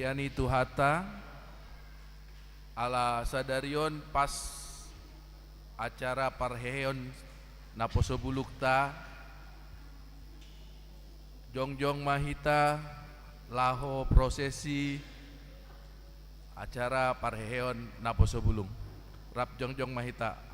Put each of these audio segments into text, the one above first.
Supriyani Tuhata ala sadarion pas acara parheon naposo bulukta jongjong mahita laho prosesi acara parheon naposo bulung rap jongjong mahita.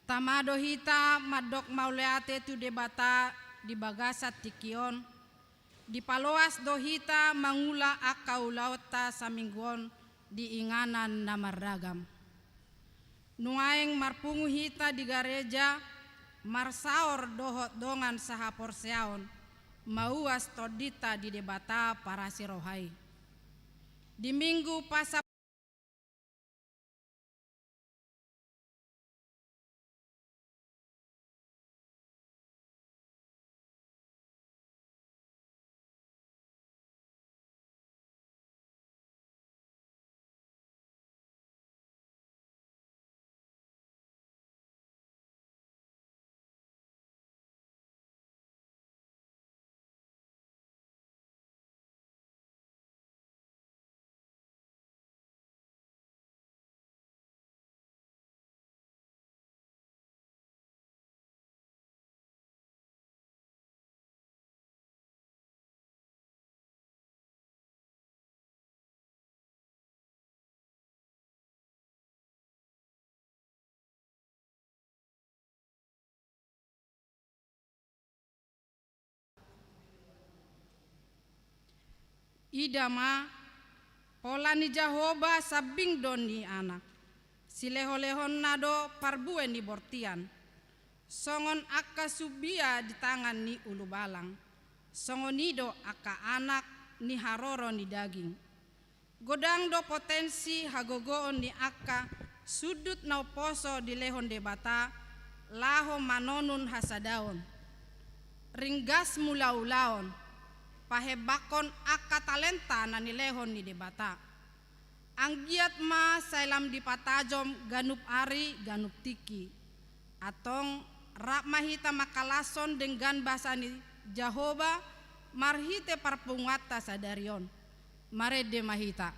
Tamado hita madok mauleate tu debata di bagasat tikion. Di paloas dohita mangula akau lauta samingguon di inganan namaragam. Nuaeng marpungu hita di gareja marsaor dohot dongan sahapor seaon mauas todita di debata para sirohai. Di minggu pasap idama pola ni Jahoba sabing doni anak sileho-lehon nado parbuen di bortian songon akka subia di tangan ni ulu balang songonido akka anak ni haroro ni daging godang do potensi hagogoon ni akka sudut nau poso di lehon debata laho manonun hasadaon ringgas mulaulaon pahebakon akka talenta na nilehon ni debata. Ang giat ma sailam di patajom ganup ari ganup tiki. Atong rak mahita makalason dengan bahasa ni Jahoba marhite parpungwata sadarion. Marede mahita.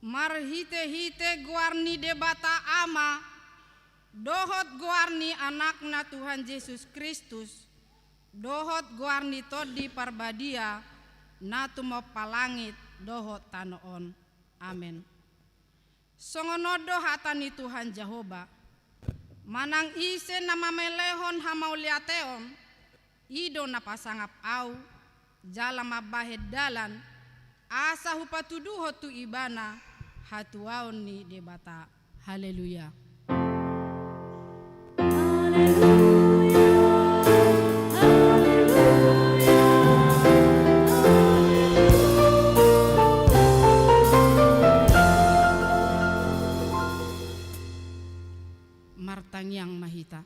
marhite-hite guarni debata ama, dohot guarni anakna Tuhan Yesus Kristus, dohot guarni todi parbadia, natumo palangit dohot tanoon. Amen. Songonodo hatani Tuhan Jehovah, manang ise na mamelehon hamauliateon, ido na pasangap au, jala mabahed dalan, asa hupatuduho tu ibana, hatuaon ni debata. Haleluya. Martangyang mahita.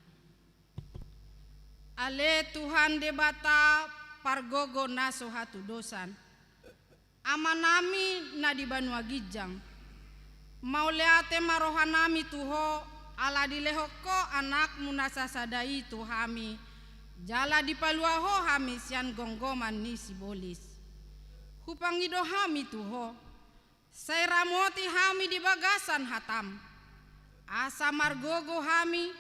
Ale Tuhan debata pargogo naso hatu dosan. Amanami na di Banua Gijang. Mauleate marohanami tuho ala dilehoko anak munasa sadai tuhami. Jala di paluaho hami sian gonggoman ni sibolis. Hupangido hami tuho. Sairamoti hami di bagasan hatam. Asa margogo hami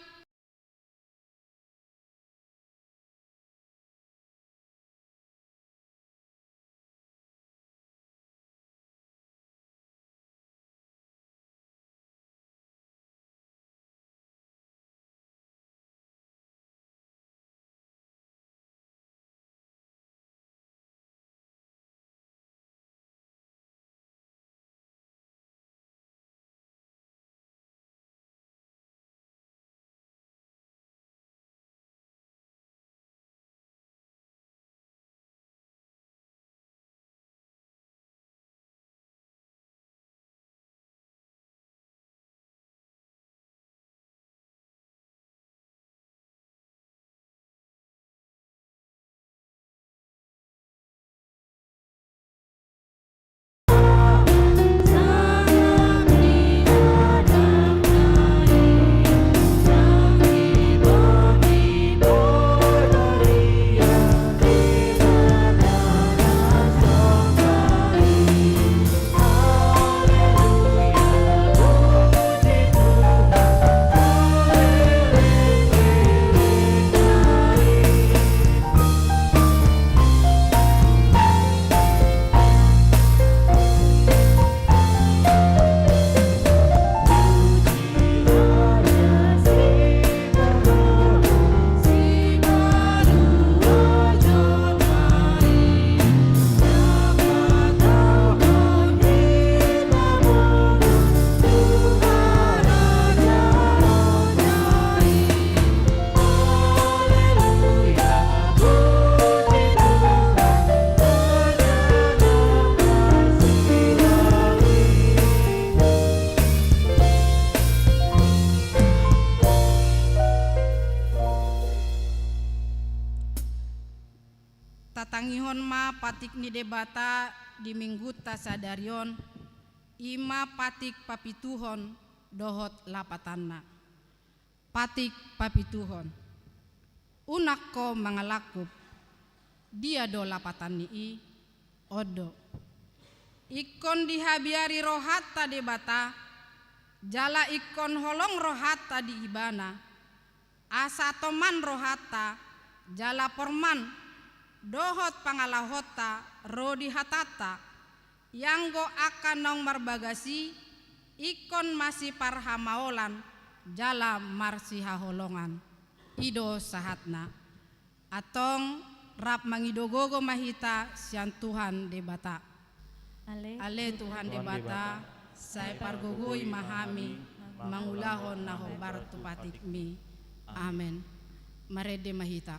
tatangihon ma patik ni debata di minggu tasadarion ima patik papituhon dohot lapatanna. Patik papituhon unak ko mangalakup dia do lapatan ni odo ikon dihabiari rohata debata jala ikon holong rohata di ibana asa toman rohata jala porman dohot pangalahota rodi hatata yanggo akan nong marbagasi ikon masih parhamaolan jala marsi haholongan ido sahatna atong rap mangidogogo mahita sian Tuhan debata ale Tuhan debata saya pargogoi mahami mangulahon nahobar tupatikmi amen marede mahita.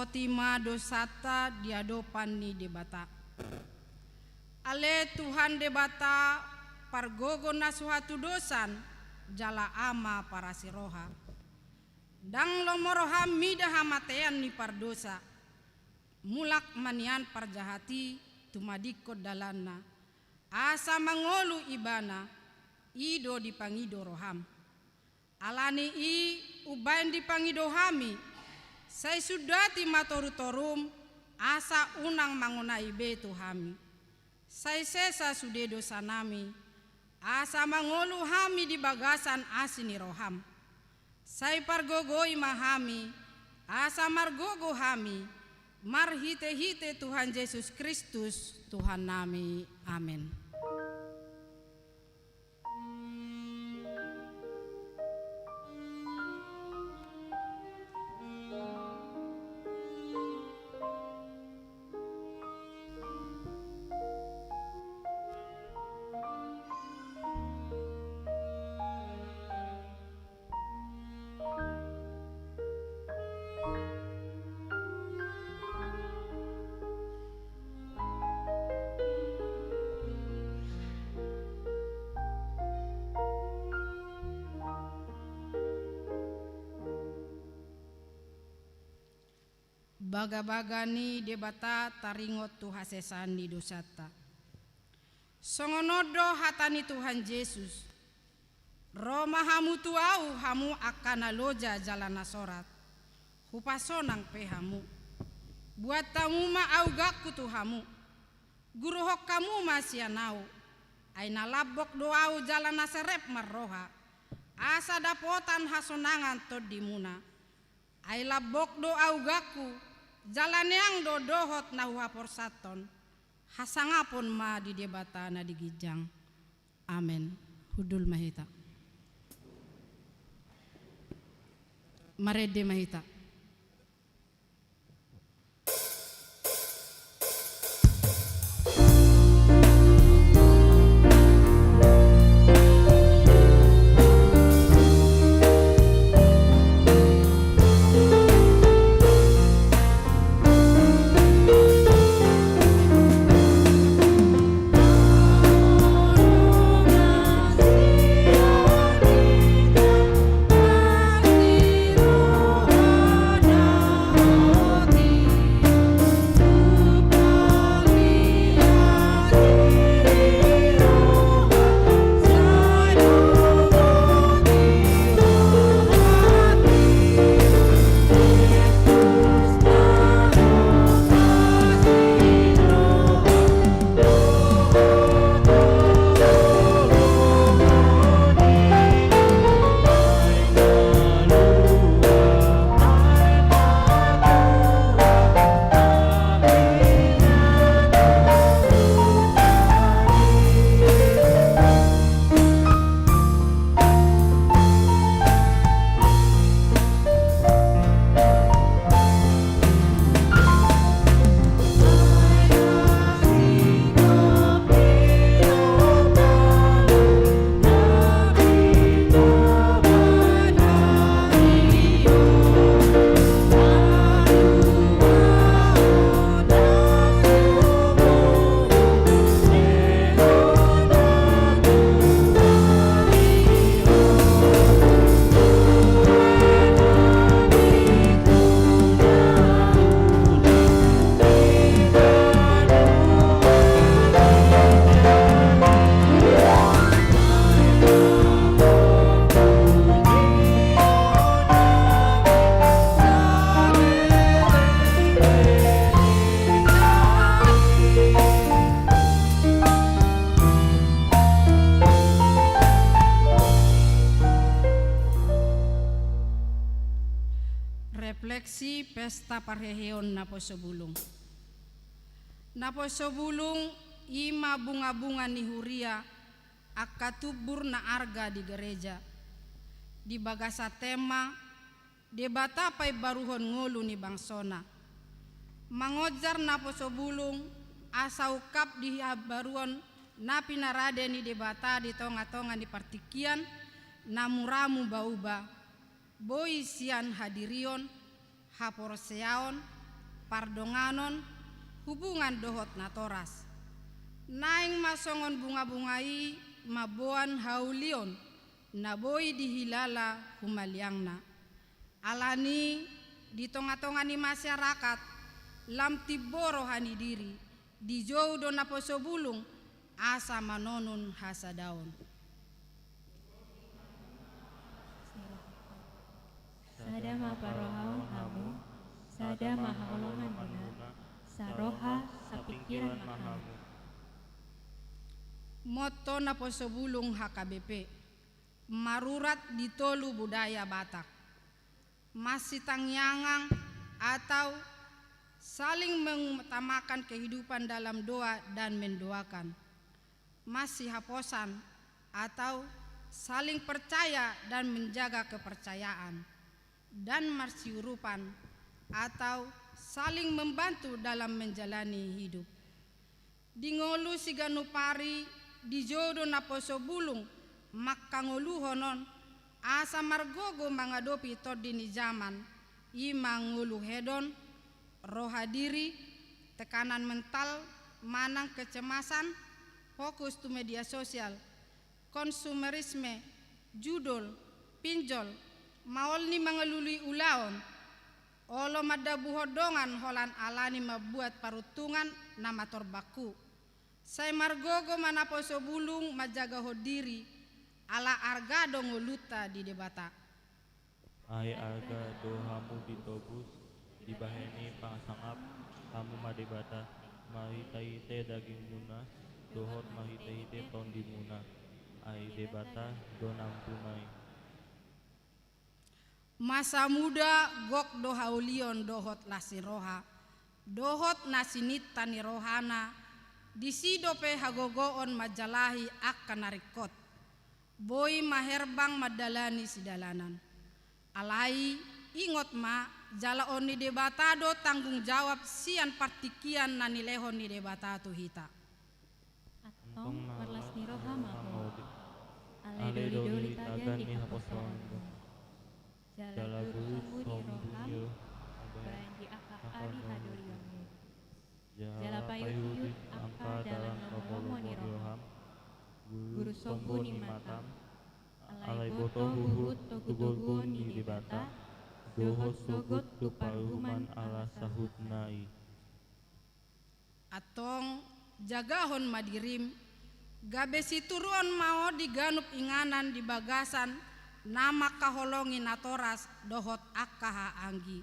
tima dosata diadopan ni debata. Ale Tuhan debata pargogo na suatu dosan jala ama para siroha. Dang lomoroham mida hamatean ni pardosa. Mulak manian parjahati tumadikot dalana. Asa mangolu ibana ido dipangido roham. Alani i ubain dipangido hami. Saya sudah timatorutorum asa unang mangunai betu hami. Saya sesa sude dosa nami. Asa mangolu hami di bagasan asini roham. Saya pargogoi mahami. Asa margogo hami. Marhite-hite Tuhan Yesus Kristus Tuhan nami. Amin. Baga-bagani debata taringot tu hasesan di dosata. Songonodo hatani Tuhan Yesus. Roma hamu tuau hamu akan aloja jalan nasorat. Hupasonang pehamu. Buat tamu ma au gakku tuhamu. Guru hok kamu masianau. Aina labok doau jalan naserep marroha. Asa dapotan hasonangan tod dimuna. Ai labok doau gakku. Jalan yang dodohot na huaporsaton hasangapon ma di debata na digijang. Amen. Hudul mahita. Marede mahita. Refleksi pesta parheheon naposobulung. Naposobulung ima bunga-bunga ni huria akatubur na arga di gereja. Di bagasa tema debata pai baruhon ngolu ni bangsona. Mangojar naposobulung asaukap di baruon napi narade ni debata di tonga-tonga di partikian namuramu bauba. Boi sian hadirion, haporoseaon, pardonganon hubungan dohot natoras. Naing masongon bunga-bungai maboan haulion naboi dihilala humaliangna. Alani di tonga-tongani masyarakat lam tiboro hani diri di jauh do naposo bulung asa manonun hasa daun. Sada maparohaon hamu, sada mahaolongan dina, saroha sapikiran mahamu. Moto naposo bulung HKBP, marurat ditolu budaya Batak, masih tangyangang atau saling mengutamakan kehidupan dalam doa dan mendoakan, masih haposan atau saling percaya dan menjaga kepercayaan, dan marsiurupan atau saling membantu dalam menjalani hidup. Di ngolu siganupari di jodoh naposo bulung makka ngolu honon asa margogo mangadopi todini zaman ima ngulu hedon roha diri tekanan mental manang kecemasan fokus tu media sosial konsumerisme judul pinjol maol ni mangelului ulaon olo madabu hodongan holan alani mabuat parutungan nama torbaku saya margogo manaposo bulung majaga hodiri ala arga dongoluta di debata Ai arga dohamu ditobus dibaheni pangsangap kamu madebata mahitaite daging muna dohot mahitaite tondi muna ai debata donampunai. Masa muda gok dohaulion dohot lasiroha dohot nasinit tani rohana disidope hagogoon majalahi akan narikot boy maherbang madalani sidalanan alai ingot ma jala oni debatado tanggung jawab sian partikian nani lehon ni debatatu hita Atong marlas niroha maho, Ale doli tagan ni haposon jala guru sombunyo beranji aka ari hadoriyonge jala payudut angka dalam romo niroham guru sombo ni matam alai boto huhut togudogun ni dibata dohot sogot tuparuman ala sahut nai. atong jagahon madirim gabe situruan mau diganup inganan di bagasan nama kaholongi natoras dohot akaha anggi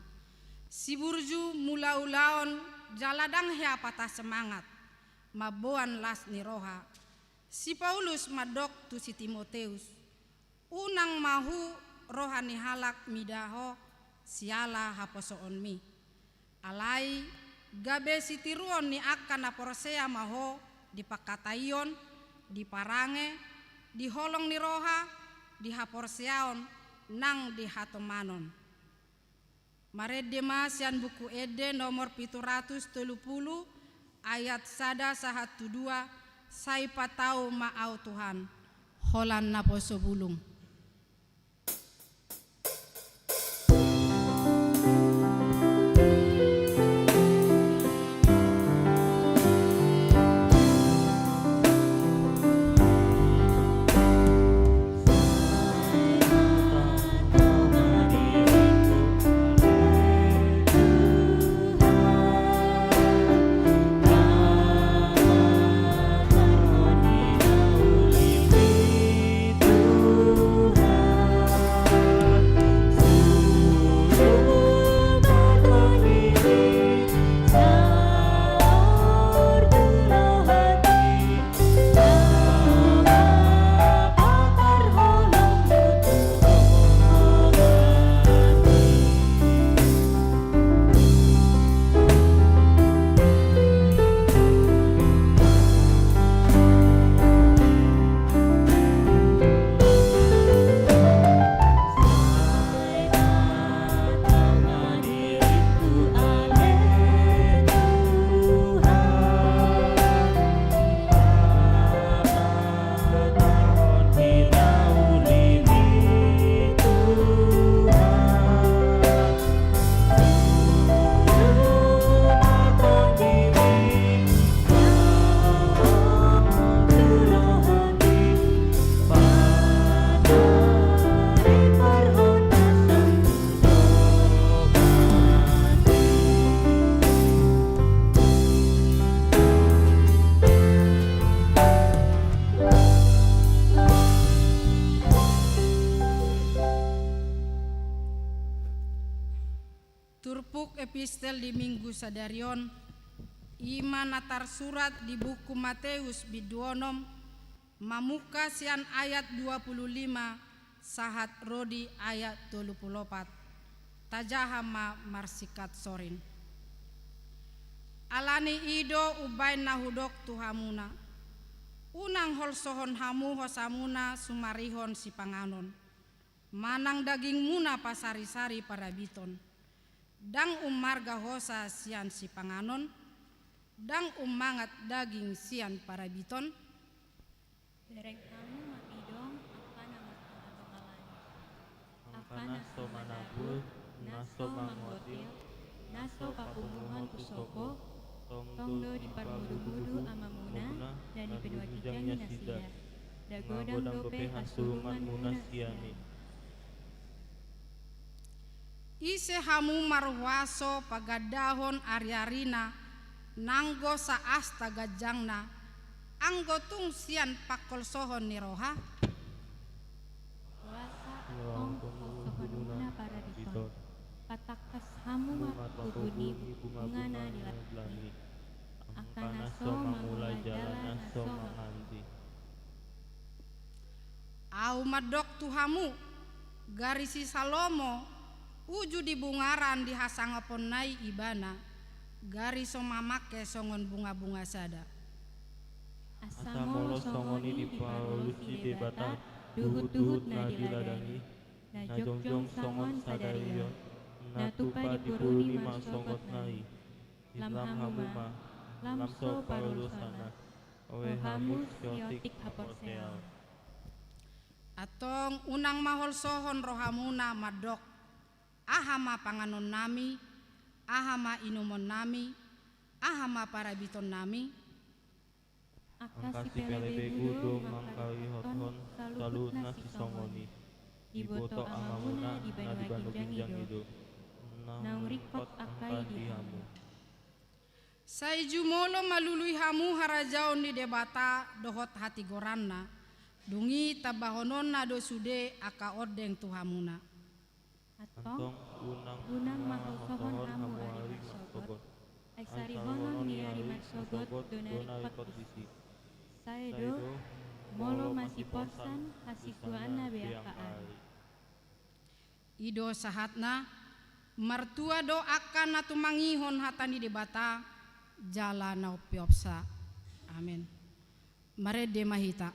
siburju mulaulaon jaladang hea patah semangat maboan las niroha si Paulus madok tu si Timoteus unang mahu rohani halak midaho siala haposoon mi alai gabe sitiruon ni akan naporsea maho di pakatayon di parange di holong ni roha di haporseaon nang di hatomanon marede masian buku ede nomor 730 ayat sada sahatu dua sai patau maau Tuhan holan naposo bulung. Tuhan epistel di minggu sadarion, ima natar surat di buku Matius biduonom, mamuka sian ayat 25, sahat rodi ayat 34, tajahama marsikat sorin. Alani ido ubain nahudok tuhamuna, unang hol sohon hamu hosamuna sumarihon si panganon, manang daging muna pasari-sari para biton, dang marga hosa sian si panganon, dang mangat daging sian para biton. Dereng kamu makidong akana matangalani, Angkana so manabul, naso mangotil, naso papumuhan kusoko, tongdo di parmudu-mudu amamuna dan di penuakijangnya nasida, dagodang dope hasulungan muna siani. Ise hamu marwaso pagadahon ariarina, nanggo sa asta gajangna, anggotung sian pakol sohon niroha. Puasa ong sohon muna para diton, patakas hamu matubuni bungana dilani, akana so mangula jalan so manganti. Au madok tuhamu, garisi salomo, uju di bungaran di hasangapon nai ibana, garis so mamake songon bunga-bunga sada. asamolo songoni di paulusi debata, duhut-duhut na diladani, na jongjong songon sadarion, na tupa di puluni masongot nai, islam hamuma, lamso paululusana, owe hamus siotik haporseal. Atong unang mahol sohon rohamuna madok, ahama panganon nami, ahama inumon nami, ahama parabiton nami. Angkasi pelebe gudo mangkawi hothon salut nasi songoni, iboto amamuna na dibanu ginjang ido, naung rikot angkai dihamu. Sai jumolo malului hamu harajaon di debata dohot hati goranna, dungi tabahononna do sude aka odeng tuhamuna. Atong unang mahal sohon hamu ari marsogot, aisari honon ni ari marsogot donari kot disi. Saedo molo masih porsan hasikuana beakaan. Ido sahatna mertua do akan natu mangihon hatani debata jala nau piopsa. Amin. Marede mahita.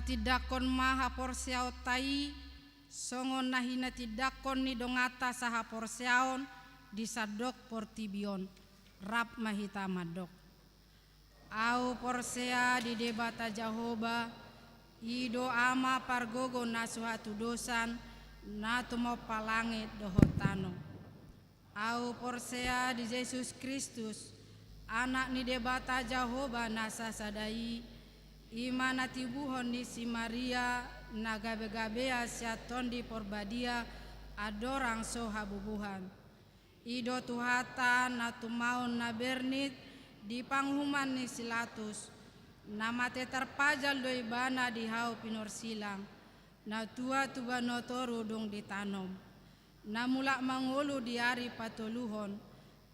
Tidakon maha porsiao tai songon nahina tidakon ni dongata saha porsiaon disadok portibion rap mahita madok au porsea di debata Jahoba ido ama pargogo nasuhatu dosan na tumo palangit dohotano. Au porsea di Yesus Kristus, anak ni debata Jehovah nasa sadai, ima natibuhon ni si Maria na gabe-gabea siaton di porbadia adorang so habubuhan. Ido tuhata na tumaon na bernit di panghuman ni silatus, na mate terpajal do ibana di hau pinor silang, na tua tuba notoru dong ditanom, na mulak mangolu di hari patoluhon,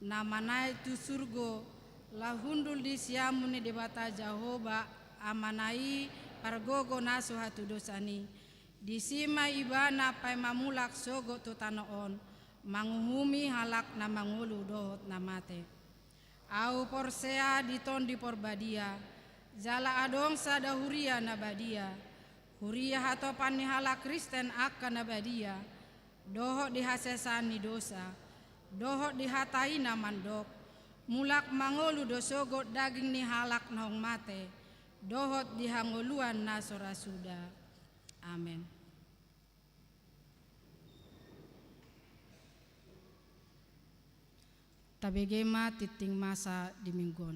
na manai tu surgo, la hundul di siamuni di bata Jehovah amanai pargogo nasu hatu dosani, di sima ibana pai mamulak sogo tu tanoon, manguhumi halak na mangolu dohot na mate. Au porsea diton di porbadia, jala adong sada huria na badia, huria hatopan ni hala Kristen akan na badia, dohot dihasesani dosa, dohot dihatai na mandok, mulak mangolu dosogot daging ni halak nahong mate, dohot dihangoluan na sorasuda. Amin. Tabegema titing masa di minggon.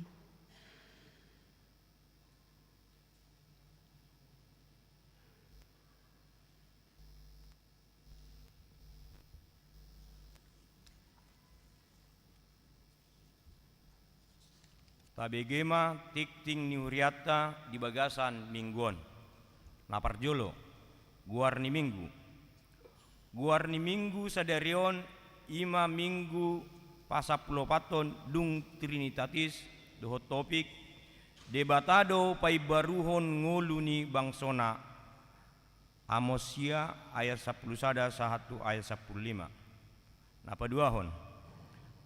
Tabegema tikting niuriata di bagasan mingguan. Naparjolo guar ni minggu. Guar ni minggu sadarion ima minggu pasaplopaton dung trinitatis dohot topik debatado pai baruhon ngoluni bangsona. Amosia ayat 11 sahatu ayat 15. Napa duahon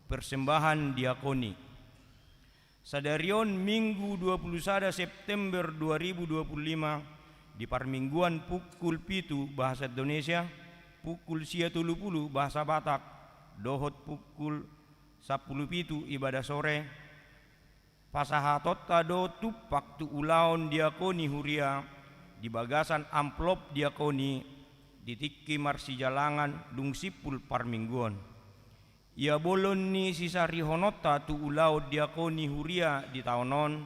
persembahan diakoni. Sadarion minggu 21 September 2025 di parmingguan pukul 7 bahasa Indonesia, pukul 10 bahasa Batak, dohot pukul 10 ibadah sore, pasahatot tado tupak tu ulaon diakoni huria di bagasan amplop diakoni di tikki marsi jalangan dung sipul parmingguan. Ia bolon ni sisari honota tu ulau diakoni huria di tahunon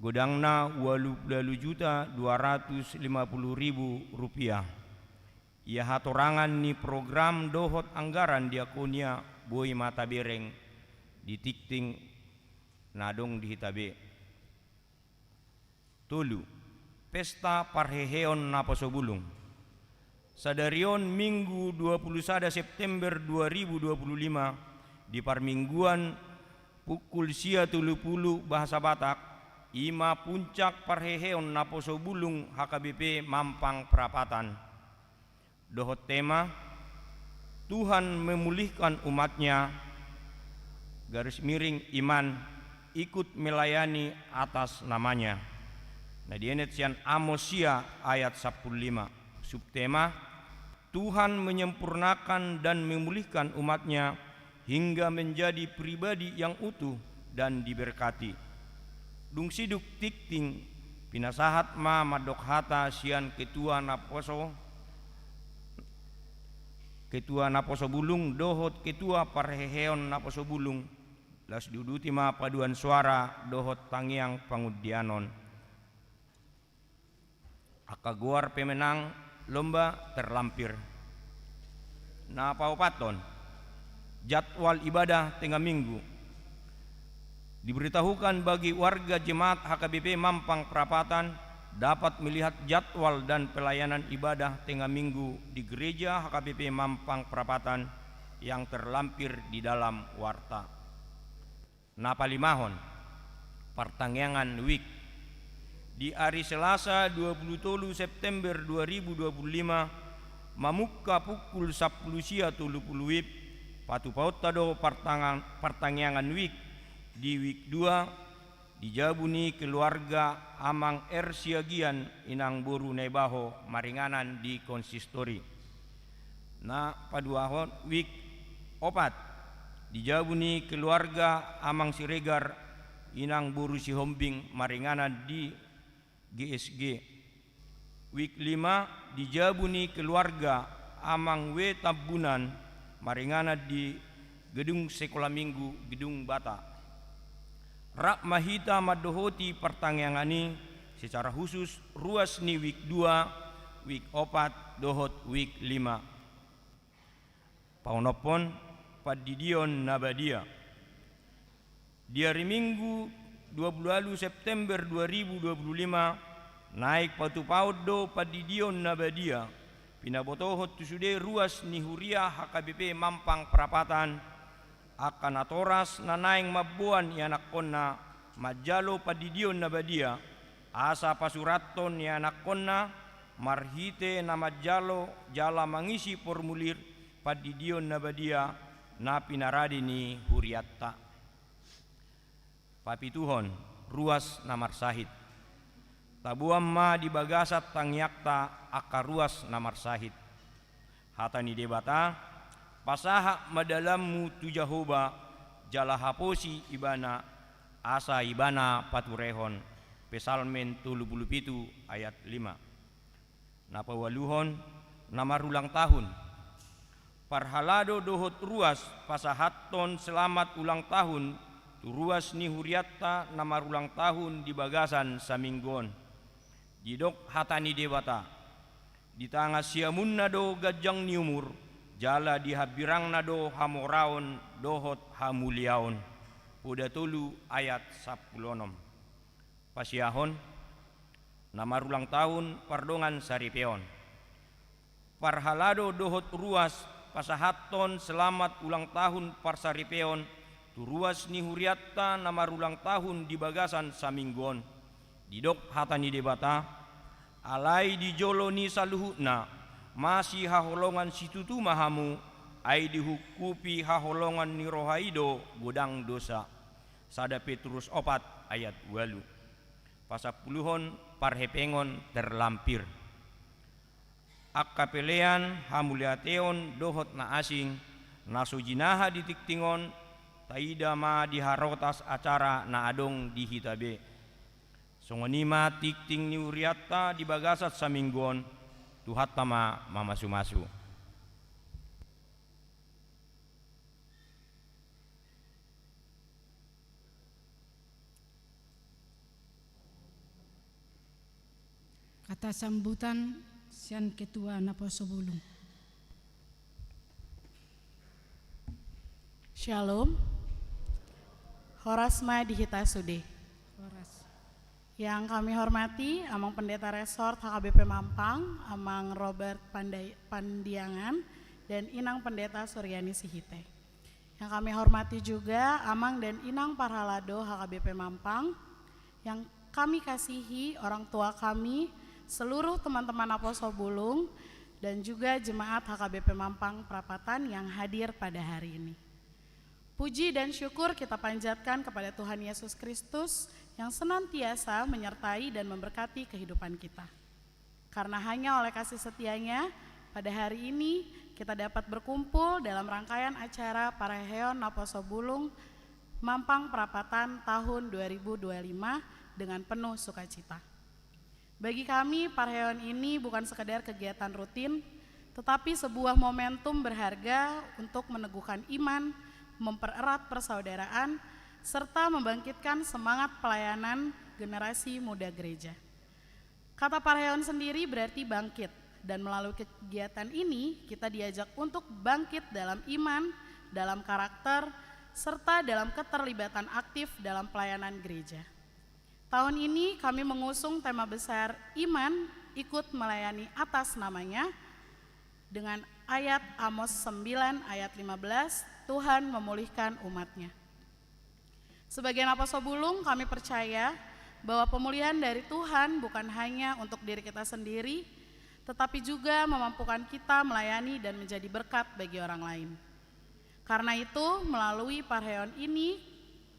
godangna 82.250.000 rupiah. Ia hatorangan ni program dohot anggaran diakonia boi mata bereng di tikting nadong di hitabe. Tulu pesta parheheon naposobulung. Sadarion minggu 21 September 2025 di parmingguan pukul 10 bahasa Batak, ima puncak parheheon naposobulung HKBP Mampang Perapatan. Dohot tema Tuhan memulihkan umatnya, garis miring iman, ikut melayani atas namanya. Nah dienet sian Amosia ayat 15. Subtema Tuhan menyempurnakan dan memulihkan umatnya hingga menjadi pribadi yang utuh dan diberkati. Dung siduk tikting pinasahat ma madok hata sian ketua naposo bulung dohot ketua parheheon naposo bulung las duduti ma paduan suara dohot tangiang pangudianon. Akaguar pemenang lomba terlampir. Na paupaton jadwal ibadah tengah minggu diberitahukan bagi warga jemaat HKBP Mampang Perapatan dapat melihat jadwal dan pelayanan ibadah tengah minggu di gereja HKBP Mampang Perapatan yang terlampir di dalam warta. Napalimahon pertanggangan week di hari Selasa 23 September 2025 mamuka pukul 10 WIB patu paut tado pertanggangan week di week 2 dijabuni keluarga Amang Siagian inang boru nebaho maringanan di konsistori. Na paduahon week 4 dijabuni keluarga Amang Siregar inang boru si Hombing maringanan di GSG. week 5 dijabuni keluarga Amang W Tabunan maringana di gedung sekolah minggu Gedung Bata. Rak mahita madohoti pertangyangan secara khusus ruas ni week 2, week 4, dohot week 5. Paunopon padidion nabadia. Di hari Minggu 20 September 2025 naik patu paut do padidion nabadia pinabotohot tusude ruas ni huria HKBP Mampang Perapatan akan atoras na naing mabuan ianak konna majalo padidion nabadia asa pasuraton ianak konna marhite na majalo jala mangisi formulir padidion nabadia na pinaradi ni huriatta. Papituhon ruas namar sahid tabuam ma di bagasat tangyakta akar ruas namar sahid hatani debata pasaha madalamu tu Jahoba jala haposi ibana asa ibana paturehon pesalmen 37 ayat 5 napawaluhon namar ulang tahun parhalado dohot ruas pasahaton selamat ulang tahun turuas ni huriatta namar ulang tahun di bagasan saminggon didok hatani debata di tangga siamun nado gajang ni umur jala di habirang nado hamoraon dohot hamuliaon puda tulu ayat 16 pasiahon namar ulang tahun pardongan saripeon parhalado dohot ruas pasahaton selamat ulang tahun parsaripeon turuas ni huriatta namar ulang tahun di bagasan saminggon didok hatani debata alai di jolo ni saluhutna masih haholongan situtu mahamu ai dihukupi haholongan ni rohaido godang dosa sada Petrus 4 ayat 8 pasapuluhon parhepengon terlampir akkapelean hamuliateon dohot na asing nasujinaha ditiktingon taida ma diharotas acara na adong di hitabe songonima tikting ni uriatta di bagasat saminggon tuhat tama mamasu-masu. Kata sambutan sian ketua Naposobulung. Shalom. Horasma Dihita Sude. Horas. Yang kami hormati Amang Pendeta Resort HKBP Mampang, Amang Robert Pandiangan, dan Inang Pendeta Suryani Sihite. Yang kami hormati juga Amang dan Inang Parhalado HKBP Mampang, yang kami kasihi orang tua kami, seluruh teman-teman Naposobulung, dan juga jemaat HKBP Mampang Perapatan yang hadir pada hari ini. Puji dan syukur kita panjatkan kepada Tuhan Yesus Kristus yang senantiasa menyertai dan memberkati kehidupan kita. Karena hanya oleh kasih setianya, pada hari ini kita dapat berkumpul dalam rangkaian acara Parheon Naposobulung Mampang Perapatan tahun 2025 dengan penuh sukacita. Bagi kami, Parheon ini bukan sekedar kegiatan rutin, tetapi sebuah momentum berharga untuk meneguhkan iman, mempererat persaudaraan, serta membangkitkan semangat pelayanan generasi muda gereja. Kata Parheon sendiri berarti bangkit, dan melalui kegiatan ini kita diajak untuk bangkit dalam iman, dalam karakter, serta dalam keterlibatan aktif dalam pelayanan gereja. Tahun ini kami mengusung tema besar iman ikut melayani atas namanya dengan ayat Amos 9 ayat 15, Tuhan memulihkan umatnya. Sebagai Naposobulung kami percaya bahwa pemulihan dari Tuhan bukan hanya untuk diri kita sendiri, tetapi juga memampukan kita melayani dan menjadi berkat bagi orang lain. Karena itu melalui Parheon ini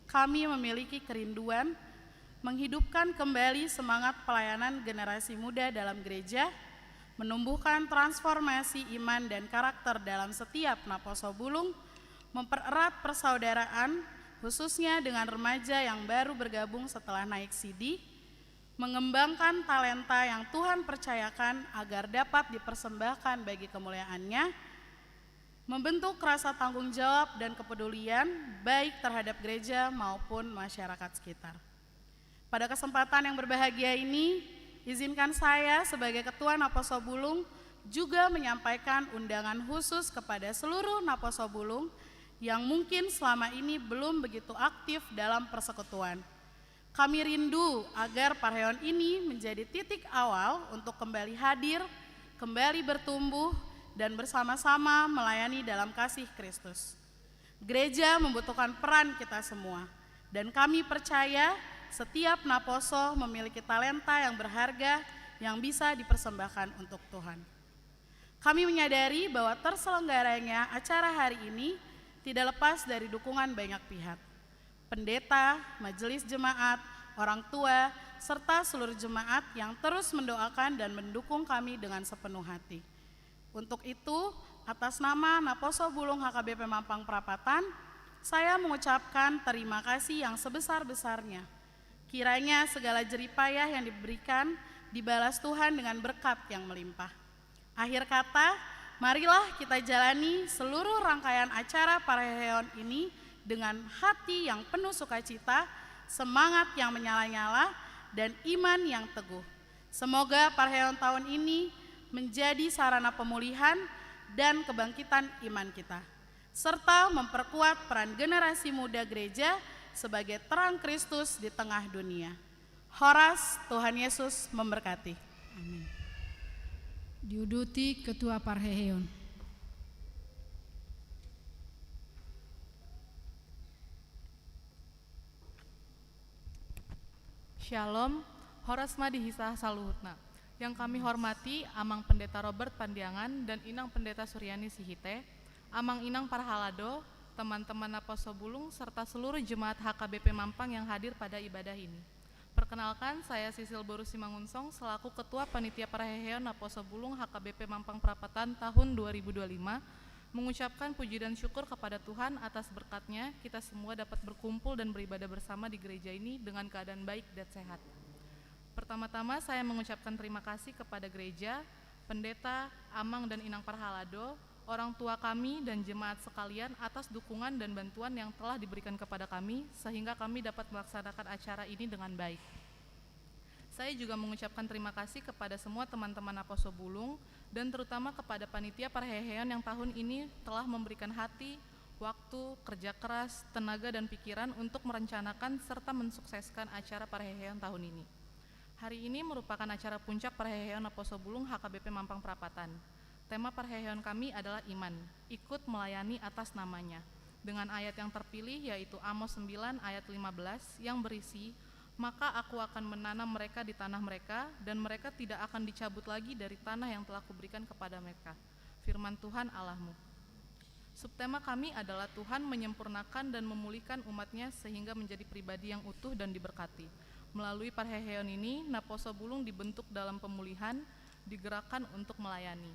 kami memiliki kerinduan menghidupkan kembali semangat pelayanan generasi muda dalam gereja, menumbuhkan transformasi iman dan karakter dalam setiap Naposobulung, mempererat persaudaraan khususnya dengan remaja yang baru bergabung setelah naik CD, mengembangkan talenta yang Tuhan percayakan agar dapat dipersembahkan bagi kemuliaan-Nya, membentuk rasa tanggung jawab dan kepedulian baik terhadap gereja maupun masyarakat sekitar. Pada kesempatan yang berbahagia ini, izinkan saya sebagai Ketua Naposo Bulung juga menyampaikan undangan khusus kepada seluruh Naposo Bulung yang mungkin selama ini belum begitu aktif dalam persekutuan. Kami rindu agar Parheon ini menjadi titik awal untuk kembali hadir, kembali bertumbuh, dan bersama-sama melayani dalam kasih Kristus. Gereja membutuhkan peran kita semua, dan kami percaya setiap Naposo memiliki talenta yang berharga yang bisa dipersembahkan untuk Tuhan. Kami menyadari bahwa terselenggaranya acara hari ini tidak lepas dari dukungan banyak pihak. Pendeta, majelis jemaat, orang tua, serta seluruh jemaat yang terus mendoakan dan mendukung kami dengan sepenuh hati. Untuk itu, atas nama Naposo Bulung HKBP Mampang Perapatan, saya mengucapkan terima kasih yang sebesar-besarnya. Kiranya segala jeripayah yang diberikan dibalas Tuhan dengan berkat yang melimpah. Akhir kata, marilah kita jalani seluruh rangkaian acara Parheon ini dengan hati yang penuh sukacita, semangat yang menyala-nyala, dan iman yang teguh. Semoga Parheon tahun ini menjadi sarana pemulihan dan kebangkitan iman kita, serta memperkuat peran generasi muda gereja sebagai terang Kristus di tengah dunia. Horas, Tuhan Yesus memberkati. Amin. Diuduti Ketua Parheon. Shalom, Horas Madihisah Saluhutna. Yang kami hormati Amang Pendeta Robert Pandiangan dan Inang Pendeta Suryani Sihite, Amang Inang Parhalado, teman-teman Naposo Bulung, serta seluruh jemaat HKBP Mampang yang hadir pada ibadah ini. Perkenalkan, saya Sisil Boru Simangunsong selaku Ketua Panitia Parheon Naposo Bulung HKBP Mampang Perapatan tahun 2025, mengucapkan puji dan syukur kepada Tuhan atas berkat-Nya kita semua dapat berkumpul dan beribadah bersama di gereja ini dengan keadaan baik dan sehat. Pertama-tama saya mengucapkan terima kasih kepada gereja, pendeta, Amang dan Inang Parhalado, orang tua kami dan jemaat sekalian atas dukungan dan bantuan yang telah diberikan kepada kami sehingga kami dapat melaksanakan acara ini dengan baik. Saya juga mengucapkan terima kasih kepada semua teman-teman Naposo Bulung dan terutama kepada panitia Parheon yang tahun ini telah memberikan hati, waktu, kerja keras, tenaga dan pikiran untuk merencanakan serta mensukseskan acara Parheon tahun ini. Hari ini merupakan acara puncak Parheon Naposo Bulung HKBP Mampang Perapatan. Tema Parheon kami adalah iman, ikut melayani atas namanya. Dengan ayat yang terpilih yaitu Amos 9 ayat 15 yang berisi, maka aku akan menanam mereka di tanah mereka dan mereka tidak akan dicabut lagi dari tanah yang telah kuberikan kepada mereka. Firman Tuhan Allahmu. Subtema kami adalah Tuhan menyempurnakan dan memulihkan umat-Nya sehingga menjadi pribadi yang utuh dan diberkati. Melalui Parheon ini, Naposo Bulung dibentuk dalam pemulihan, digerakkan untuk melayani.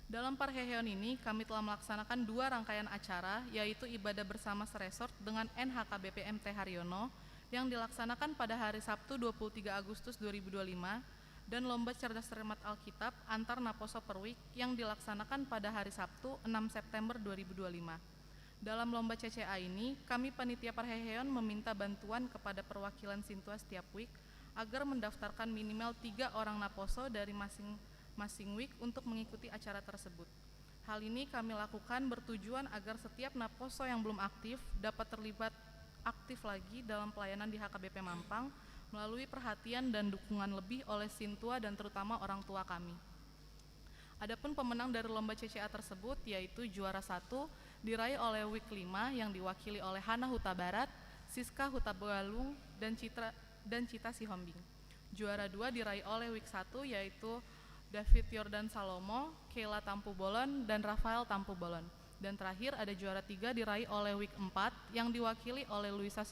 Dalam Parheon ini, kami telah melaksanakan 2 rangkaian acara, yaitu ibadah bersama seresort dengan NHKBP MT Haryono yang dilaksanakan pada hari Sabtu 23 Agustus 2025 dan Lomba Cerdas Cermat Alkitab antar Naposo Perwik yang dilaksanakan pada hari Sabtu 6 September 2025. Dalam Lomba CCA ini, kami panitia Parheon meminta bantuan kepada perwakilan Sintua setiap week agar mendaftarkan minimal 3 orang Naposo dari masing week untuk mengikuti acara tersebut. Hal ini kami lakukan bertujuan agar setiap Naposo yang belum aktif dapat terlibat aktif lagi dalam pelayanan di HKBP Mampang melalui perhatian dan dukungan lebih oleh Sintua dan terutama orang tua kami. Adapun pemenang dari lomba CCA tersebut yaitu juara 1 diraih oleh week 5 yang diwakili oleh Hana Huta Barat, Siska Huta Begalung, dan Cita Sihombing. Juara 2 diraih oleh week 1 yaitu David Yordan Salomo, Keila Tampu Bolon, dan Rafael Tampu Bolon. Dan terakhir ada juara 3 diraih oleh week 4 yang diwakili oleh Luisa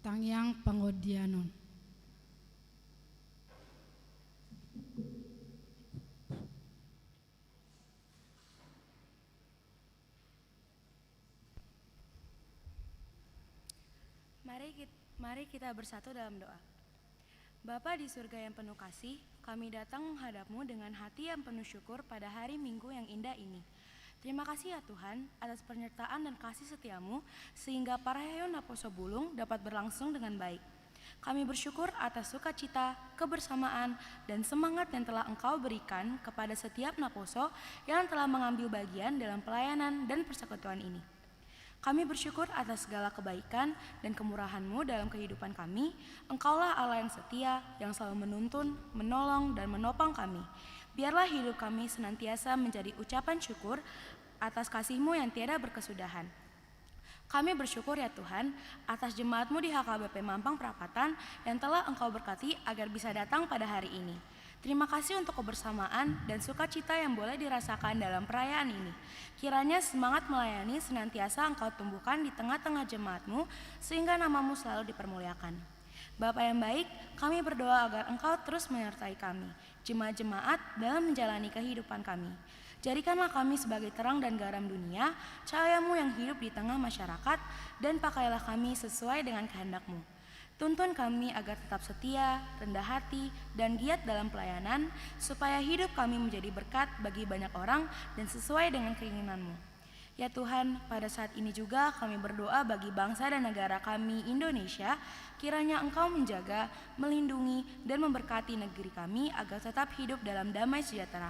Tangyang Pangodianon. Mari kita bersatu dalam doa. Bapa di surga yang penuh kasih, kami datang menghadap-Mu dengan hati yang penuh syukur pada hari Minggu yang indah ini. Terima kasih ya Tuhan atas penyertaan dan kasih setia-Mu sehingga Parahayon Naposo Bulung dapat berlangsung dengan baik. Kami bersyukur atas sukacita, kebersamaan, dan semangat yang telah Engkau berikan kepada setiap Naposo yang telah mengambil bagian dalam pelayanan dan persekutuan ini. Kami bersyukur atas segala kebaikan dan kemurahan-Mu dalam kehidupan kami. Engkaulah Allah yang setia, yang selalu menuntun, menolong, dan menopang kami. Biarlah hidup kami senantiasa menjadi ucapan syukur atas kasih-Mu yang tiada berkesudahan. Kami bersyukur ya Tuhan atas jemaat-Mu di HKBP Mampang Perapatan yang telah Engkau berkati agar bisa datang pada hari ini. Terima kasih untuk kebersamaan dan sukacita yang boleh dirasakan dalam perayaan ini. Kiranya semangat melayani senantiasa Engkau tumbuhkan di tengah-tengah jemaat-Mu sehingga nama-Mu selalu dipermuliakan. Bapa yang baik, kami berdoa agar Engkau terus menyertai kami, jemaat-jemaat dalam menjalani kehidupan kami. Jadikanlah kami sebagai terang dan garam dunia, cahaya-Mu yang hidup di tengah masyarakat, dan pakailah kami sesuai dengan kehendak-Mu. Tuntun kami agar tetap setia, rendah hati, dan giat dalam pelayanan, supaya hidup kami menjadi berkat bagi banyak orang dan sesuai dengan keinginan-Mu. Ya Tuhan, pada saat ini juga kami berdoa bagi bangsa dan negara kami Indonesia, kiranya Engkau menjaga, melindungi, dan memberkati negeri kami agar tetap hidup dalam damai sejahtera.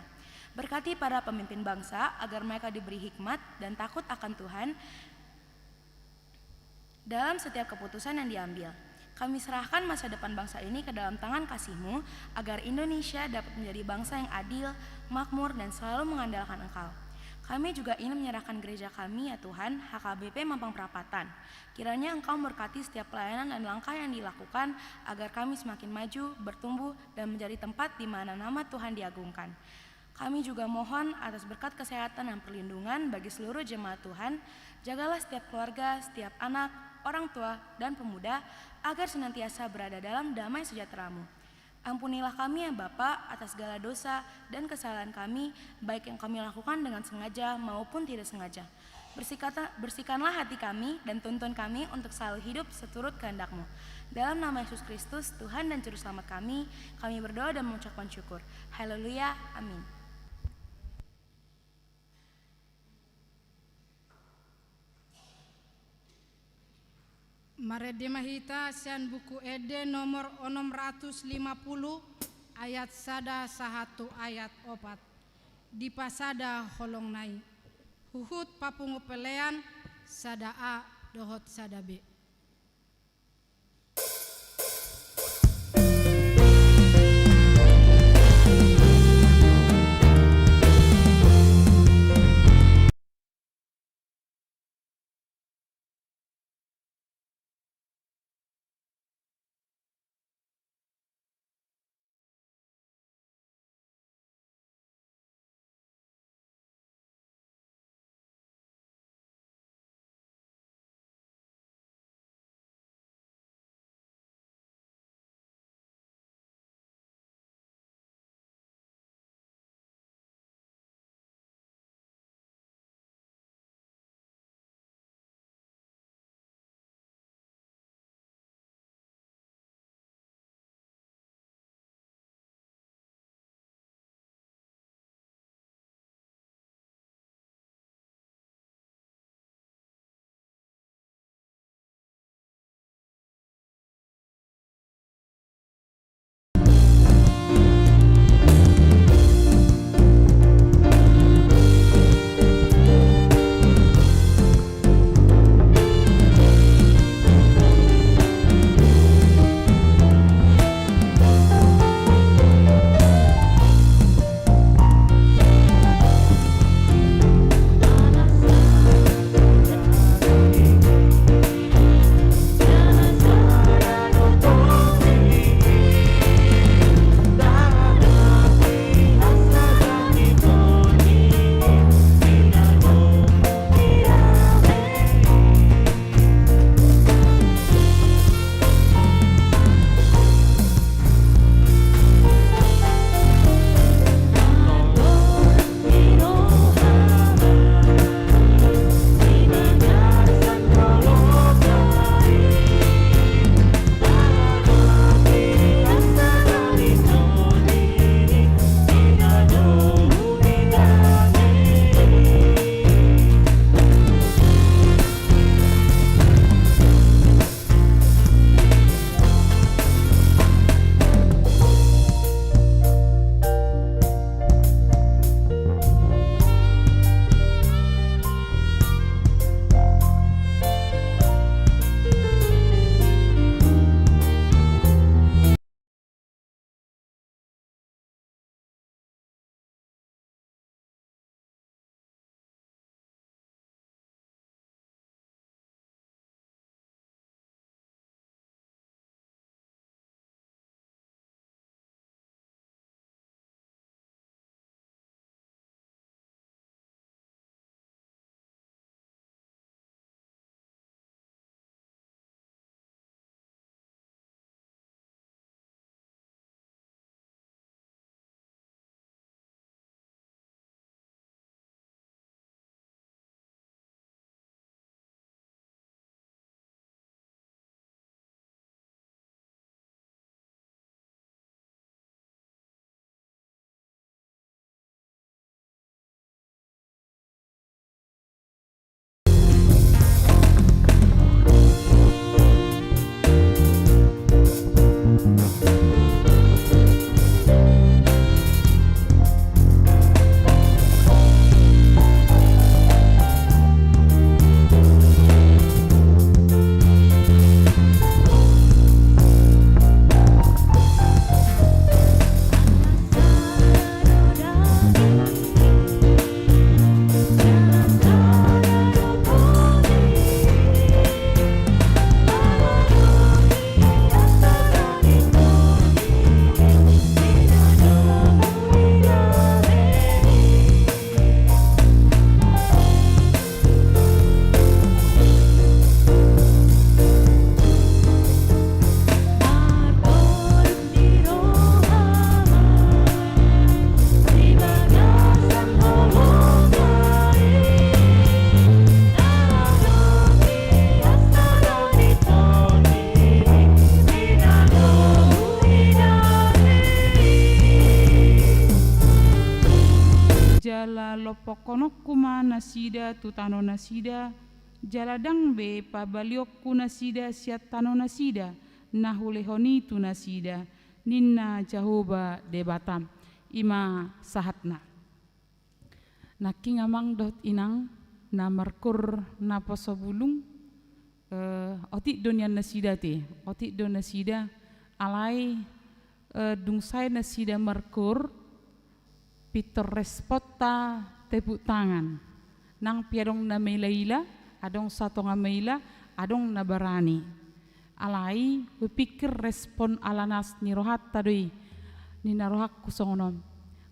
Berkati para pemimpin bangsa agar mereka diberi hikmat dan takut akan Tuhan dalam setiap keputusan yang diambil. Kami serahkan masa depan bangsa ini ke dalam tangan kasih-Mu, agar Indonesia dapat menjadi bangsa yang adil, makmur, dan selalu mengandalkan Engkau. Kami juga ingin menyerahkan gereja kami ya Tuhan, HKBP Mampang Perapatan. Kiranya Engkau memberkati setiap pelayanan dan langkah yang dilakukan, agar kami semakin maju, bertumbuh, dan menjadi tempat di mana nama Tuhan diagungkan. Kami juga mohon atas berkat kesehatan dan perlindungan bagi seluruh jemaat Tuhan. Jagalah setiap keluarga, setiap anak, orang tua, dan pemuda, agar senantiasa berada dalam damai sejahtera-Mu. Ampunilah kami ya Bapa atas segala dosa dan kesalahan kami, baik yang kami lakukan dengan sengaja maupun tidak sengaja. Bersihkanlah hati kami dan tuntun kami untuk selalu hidup seturut kehendak-Mu. Dalam nama Yesus Kristus, Tuhan dan Juru Selamat kami berdoa dan mengucapkan syukur. Haleluya, amin. Mare demahita sian buku Ede nomor 650 ayat sada sahatu ayat 4 di pasada holong nai huhut papungu pelean sada a dohot sada b. pokonok kuma nasida tutano nasida jaladang be pabaliok ku nasida siat tano nasida nahulehoni tu nasida ninna jahoba debatam ima sahatna naking amang dot inang na markur na pasobulung otik donian nasida te otik don nasida alai dungsai nasida markur pitor respota tepuk tangan nang piadong na mailaila adong satu ngamaila adong na barani alai berpikir respon alanas ni rohat tadoi ni narohak kusongonom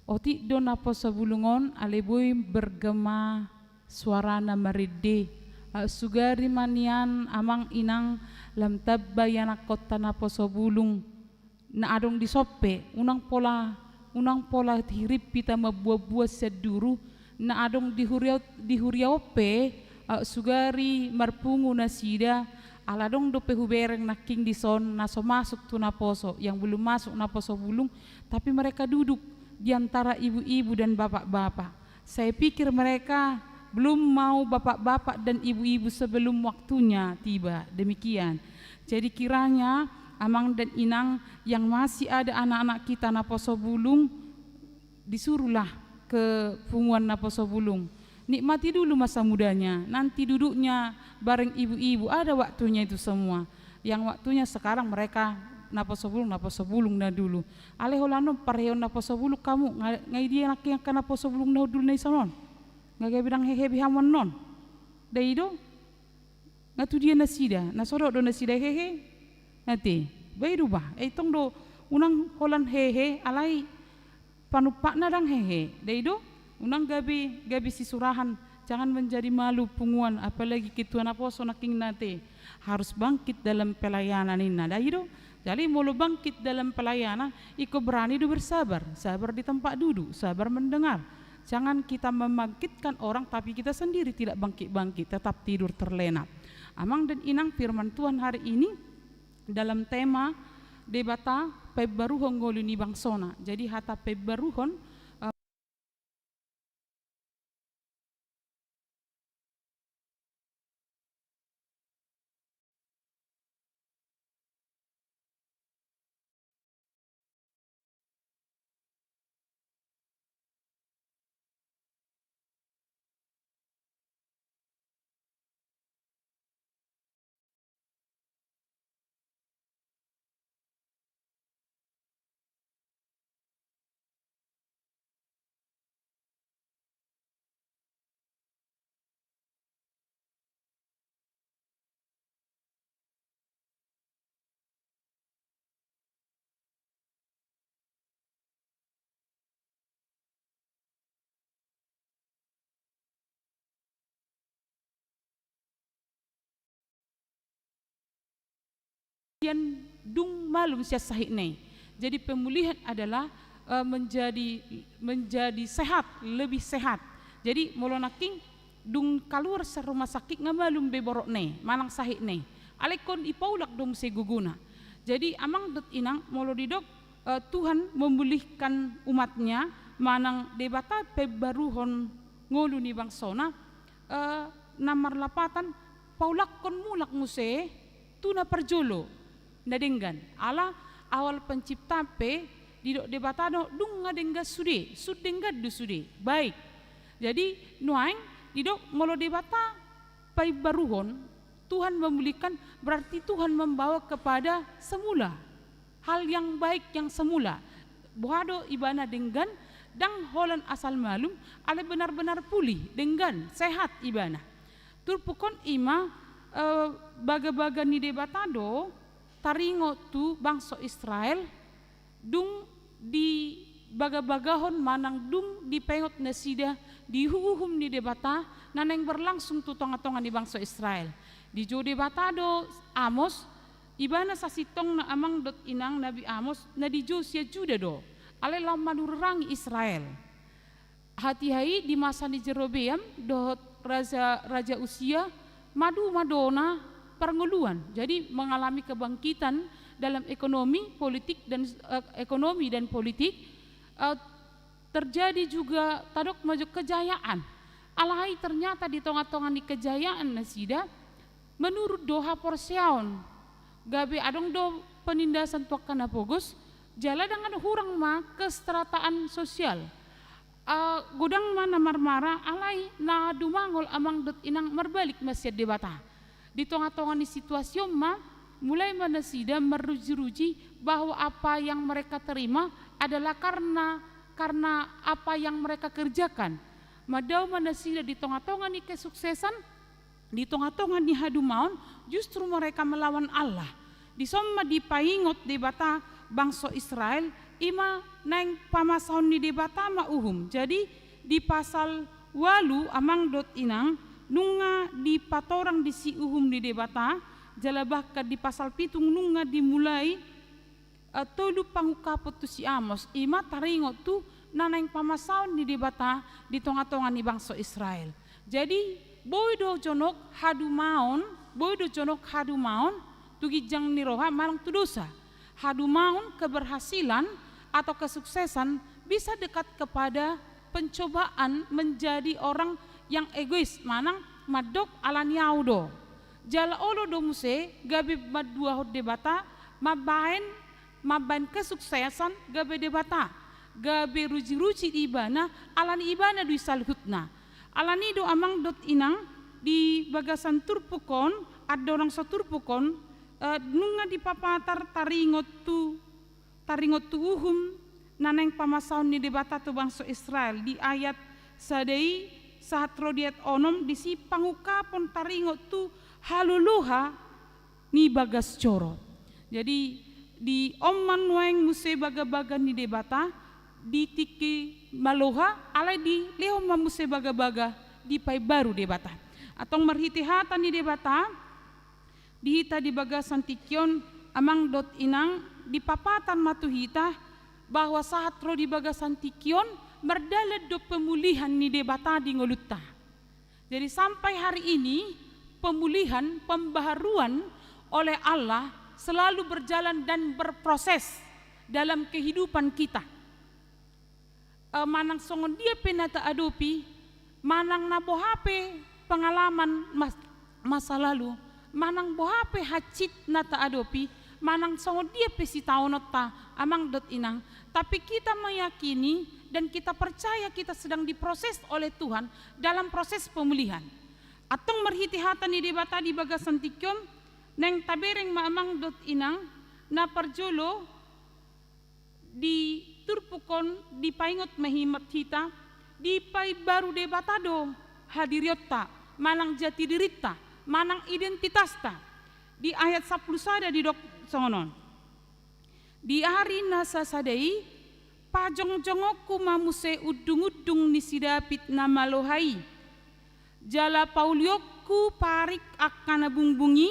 otik don apa sebulungon aleboy bergema suara na maride sugari manian amang inang lam tabbayana kota na posobulung na adong disope unang pola hirip pita mabuah-buah seduru na adong dihuriaope sugari marpungu nasida aladong dope hubereng naking dison naso masuk tu na poso yang belum masuk na poso bulung tapi mereka duduk di antara ibu-ibu dan bapak-bapak. Saya pikir mereka belum mau bapak-bapak dan ibu-ibu sebelum waktunya tiba. Demikian. Jadi kiranya amang dan inang yang masih ada anak-anak kita na poso bulung disuruhlah ke punguan na poso bulung. Nikmati dulu masa mudanya, nanti duduknya bareng ibu-ibu, ada waktunya itu semua. Yang waktunya sekarang mereka napa sobulung na dulu. Aleholano pareon napa sobulung kamu ngai dia nak yang kana sobulung na dulu nai sonon. Ngai bidang hehe bihamon non. Daido ngatu dia nasida, nasoro do nasida hehe. Nanti bayi rubah. Tong do unang holan hehe alai panupak na dang hehe. Daido unang gabi sisurahan jangan menjadi malu punguan apalagi kituan aposo naking nate harus bangkit dalam pelayanan ini daido jadi mau bangkit dalam pelayanan iko berani do bersabar sabar di tempat duduk sabar mendengar jangan kita membangkitkan orang tapi kita sendiri tidak bangkit tetap tidur terlena amang dan inang firman Tuhan hari ini dalam tema debata pebaruhon ngoluni bangsona jadi hata pebaruhon dung malum sia sahih nei. Jadi pemulihan adalah menjadi sehat, lebih sehat. Jadi molonaking dung keluar sa rumah sakit ngamalum beborok nei, manang sahih nei. Alekon ipaulak dong seguguna. Jadi amang dot inang molo didok Tuhan memulihkan umatnya manang debata pebaruhon ngolu ni bangsona namar lapatan paulak kon mulak muse tuna perjolo nadenggan ala awal pencipta pe didok debatado dung ngadengga sude du sude baik jadi nuaing didok molo debata pai baruhon Tuhan memulihkan berarti Tuhan membawa kepada semula hal yang baik yang semula bohado ibana denggan dang holan asal malum ale benar-benar pulih denggan sehat ibana turpukon ima baga-baga ni debatado taringo tu bangsa Israel dung di baga-bagahon manang dung di pengot nasida di huhum ni debata naneng berlangsung tu tonga-tonga di bangsa Israel di jo debatado Amos ibana sasitong na amang dot inang Nabi Amos na di jo sia juda do ale lam madurangi Israel hati-hai di masa ni Jerobeam dot raja usia madu madona pernguluan jadi mengalami kebangkitan dalam ekonomi politik dan politik terjadi juga tadok maju kejayaan. Alai ternyata di tonga-tonga di kejayaan nasida menurut doha porseaon gabe adong do penindasan tuakan apogus jala dengan hurang ma kestrataan sosial. Gudang mana marmara alai na dumangol amang dot inang merbalik masjid debata. Di tonga-tonga di situasi ma mulai manasida meruji-ruji bahwa apa yang mereka terima adalah karena apa yang mereka kerjakan. Madau manasida di tonga-tonga ni kesuksesan, di tonga-tonga ni hadumaon, justru mereka melawan Allah. Di somma di paingot debata bangsa Israel, ima neng pamasaon ni debata ma uhum. Jadi di pasal walu amang dot inang, nunga di patorang di si uhum di debata, jalabaka di pasal pitung nunga dimulai, tolu pangukapot tu si Amos, ima taringot tu naneng pamasaon di debata di tonga-tonga ni bangsa Israel. Jadi boydo jonok hadumaon tugi jang niroha marang tu dosa. Hadumaon keberhasilan atau kesuksesan bisa dekat kepada pencobaan menjadi orang yang egois manang madok alaniaudo. Jala olo do muse gabe madua hod debata mabain kesuksesan gabe debata. Gabe ruji-ruji di ibana alani ibana du salhutna alani do amang dot inang di bagasan turpukon adorang saturpukon nunga di papatar taringot tu uhum naneng pamasaon ni debata tu bangsa Israel di ayat sadei saat rodiat onom di si pangukapon taringot tu haluluha ni bagas coro. Jadi di oman weng muse baga-baga ni debata di tiki maloha alai di leho mamuse baga-baga di pai baru debata atau merhitihatan di debata dihita di bagasan tikion amang dot inang di papatan matuhita bahwa saat ro di bagasan tikion merdalet do pemulihan ni debata di ngolutta. Jadi sampai hari ini pemulihan pembaharuan oleh Allah selalu berjalan dan berproses dalam kehidupan kita. Manang songon dia penata adopi, manang na bohape pengalaman masa lalu, manang bohape hacit nata adopi, manang songon dia pesi taonota amang dot inang. Tapi kita meyakini dan kita percaya kita sedang diproses oleh Tuhan dalam proses pemulihan. Atong merhitihatan di debata di bagasan tikyom, neng tabereng maamang dot inang na parjolo di turpukon di paingot mahimat hita di pai baru debatado hadiriotta manang jati dirita manang identitasta di ayat 10 sada di dok songonon di hari nasa sadai pajong-jongokku mamuse udung-udung ni sidapit na malohai jala pauliokku parik akana bungbungi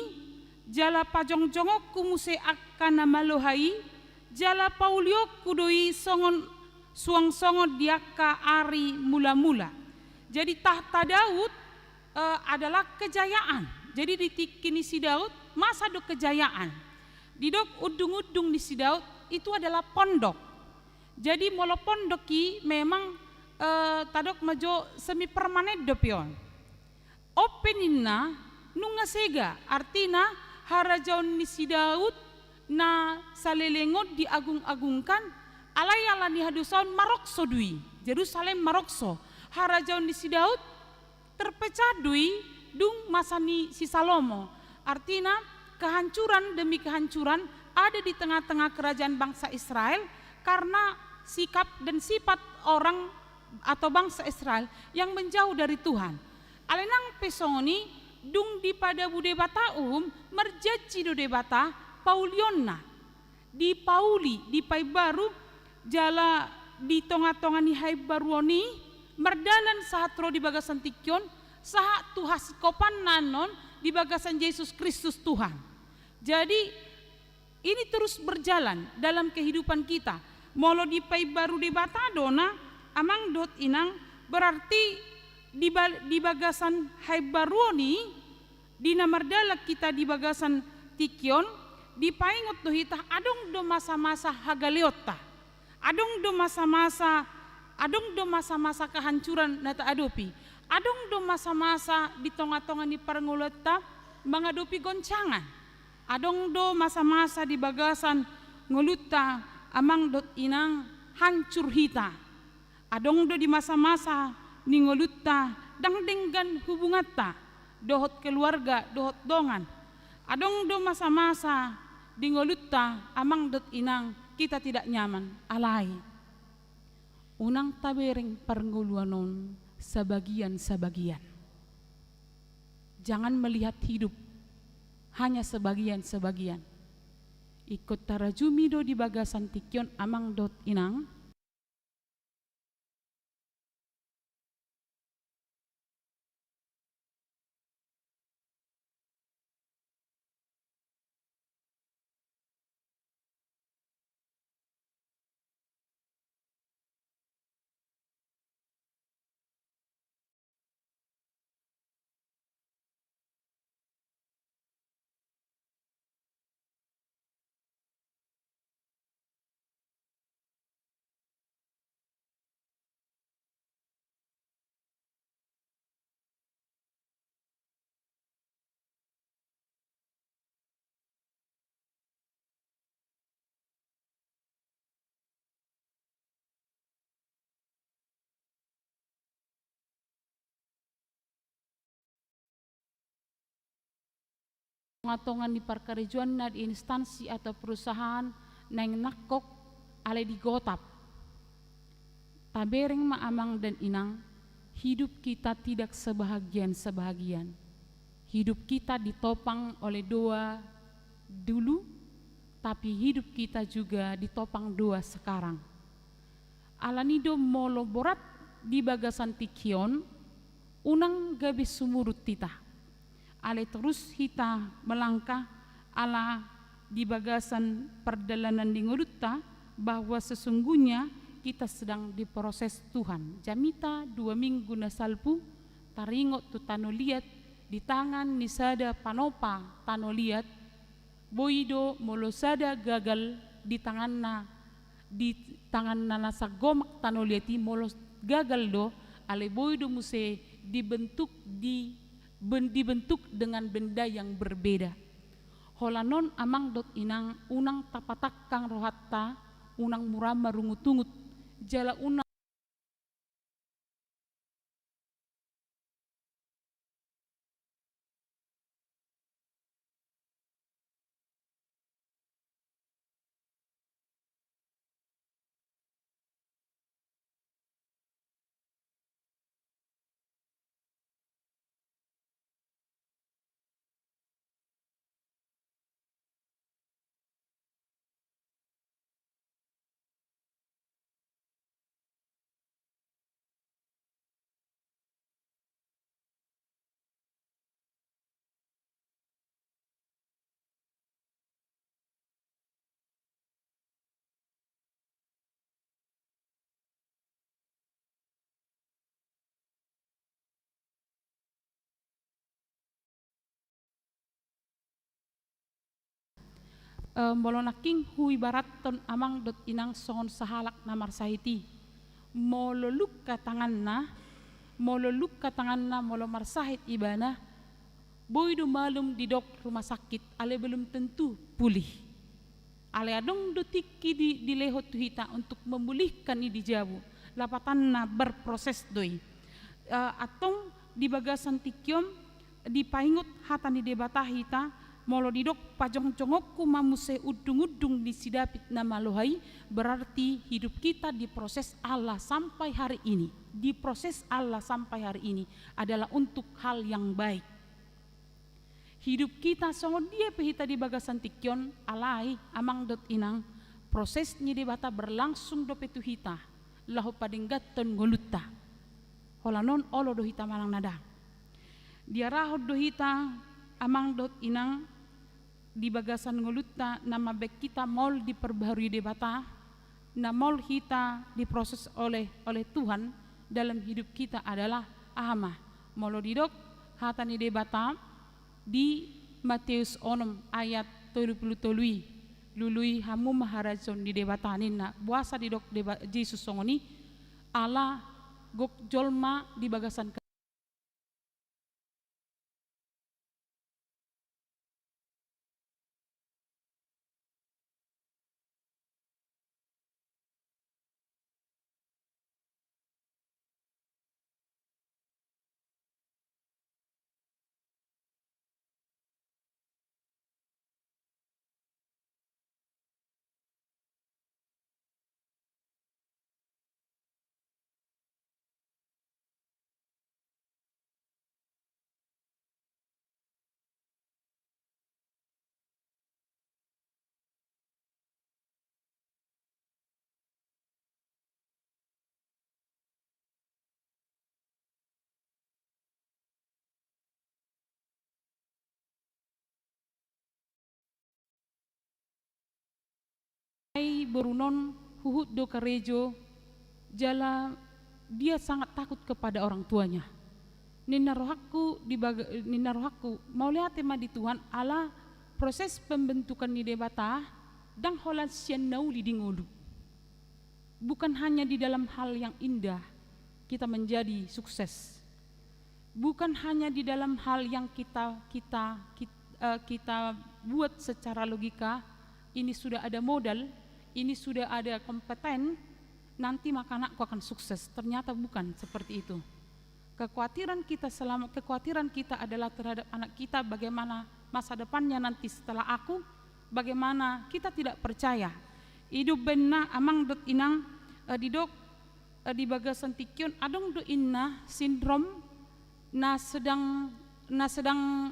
jala pajong-jongokku muse akana malohai jala paulio kudoi songon suang-songon diaka ari mula-mula. Jadi tahta Daud adalah kejayaan. Jadi di tikini si Daud masa do kejayaan. Di dok udung-udung di si Daud itu adalah pondok. Jadi molo pondoki memang tadok majo semi permanen dopion. Openinna nunga sega artina harajaon ni si Daud na salelengot diagung-agungkan alay-ala ni hadusaun marokso dui Jerusalem marokso harajaun di si Daud terpecah dui dung masani si Salomo artinya kehancuran demi kehancuran ada di tengah-tengah kerajaan bangsa Israel karena sikap dan sifat orang atau bangsa Israel yang menjauh dari Tuhan. Alenang pesoni dung di pada bude bata merjaji do debata Paulionna di Pauli di pai baru jala di tonga-tonga ni hai baruoni merdalan saat ro di bagasan tikyon saat tuhas kopan nanon di bagasan Yesus Kristus Tuhan. Jadi ini terus berjalan dalam kehidupan kita. Molo di pai baru di batadona amang dot inang berarti di bagasan hai baruoni di namardala kita di bagasan tikyon di paingot do hita adong do masa-masa hagaliota adong do masa-masa adong do masa-masa kehancuran nata adopi, adong do masa-masa di tonga-tonga ni parangulata mengadopi goncangan, adong do masa-masa di bagasan nguluta amang dot inang hancur hita, adong do di masa-masa ni nguluta dang denggan hubungata dohot keluarga dohot dongan, adong do masa-masa di nguluta amang dot inang kita tidak nyaman alai unang tabereng parnguluanon sebagian-sebagian. Jangan melihat hidup hanya sebagian-sebagian. Ikut tarajumido di bagasan tikyon amang dot inang ngatongan di parkarejuan na di instansi atau perusahaan nang nakok ale digotap. Tabereng maamang dan inang, hidup kita tidak sebahagian-sebahagian. Hidup kita ditopang oleh doa dulu, tapi hidup kita juga ditopang doa sekarang. Alanido molo borat di bagasan tikion, unang gabi sumurut tita. Ale terus kita melangkah ala di bagasan perjalanan di ngurutta bahwa sesungguhnya kita sedang diproses Tuhan. Jamita 2 minggu na salpu taringot tu tano liat di tangan ni sada panopa tano liat boido molosada gagal di tangan na nasa gomak tano liati molos gagal do ale boido muse dibentuk dengan benda yang berbeda. Holanon amang dot inang unang tapatak kang rohatta unang murama rungutungut jala unang molonaking hui baraton amang dot inang songon sahalak na marsahiti mololuk ka tangan na molo marsahit ibana boy malum di dok rumah sakit ale belum tentu pulih ale adong dotiki di lehot tuhita untuk memulihkan i di jabu lapatan na berproses doi atong di bagasan tikyom di paingut hatan di debatahita molo didok pajong congokku mamuse udung-udung di sidapit nama lohai berarti hidup kita diproses Allah sampai hari ini. Diproses Allah sampai hari ini adalah untuk hal yang baik. Hidup kita songon dia pehita di bagasan tikyon alai amang dot inang prosesnya di bata berlangsung do petuhita lahu padenggaton ngolutta. Holanon olo do hita malang nada. Dia rahot do hita amang dot inang di bagasan ngulutta nama bek kita mol diperbaharui debata na mol kita diproses oleh Tuhan dalam hidup kita adalah ama molo didok hatani debata di Matius 6 ayat 33 lului hamu maharajon di debatanin na buasa didok Yesus songoni ala gok jolma di bagasan berunon huhut do karejo jala dia sangat takut kepada orang tuanya. Nina rohaku mau lihat tema di Tuhan ala proses pembentukan ni debata dang holan sianau di ngulu. Bukan hanya di dalam hal yang indah kita menjadi sukses. Bukan hanya di dalam hal yang kita buat secara logika, ini sudah ada modal, ini sudah ada kompeten, nanti maka anakku akan sukses. Ternyata bukan seperti itu. Kekhawatiran kita adalah terhadap anak kita, bagaimana masa depannya nanti setelah aku, bagaimana kita tidak percaya. Hidup benna amang dot inang didok di bagasan tikyon adong do inna sindrom na sedang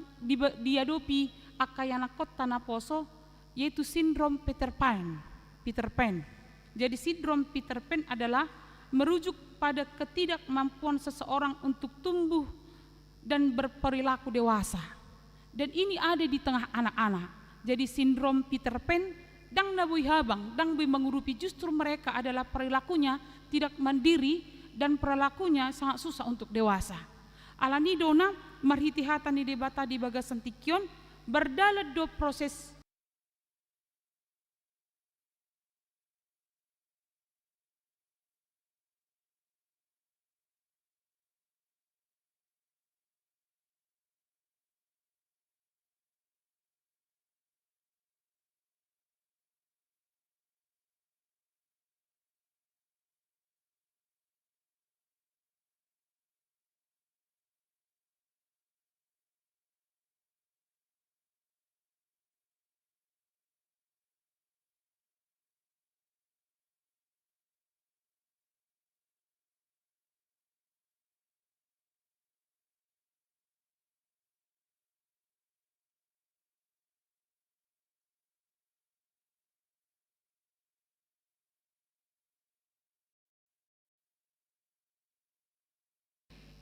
diadopi akayana kota na poso, yaitu sindrom Peter Pan. Jadi sindrom Peter Pan adalah merujuk pada ketidakmampuan seseorang untuk tumbuh dan berperilaku dewasa. Dan ini ada di tengah anak-anak. Jadi sindrom Peter Pan dang nabui habang, dang bui mengurupi, justru mereka adalah perilakunya tidak mandiri dan perilakunya sangat susah untuk dewasa. Alani dona marhitihatan di debata di bagasan tikyon berdalat do proses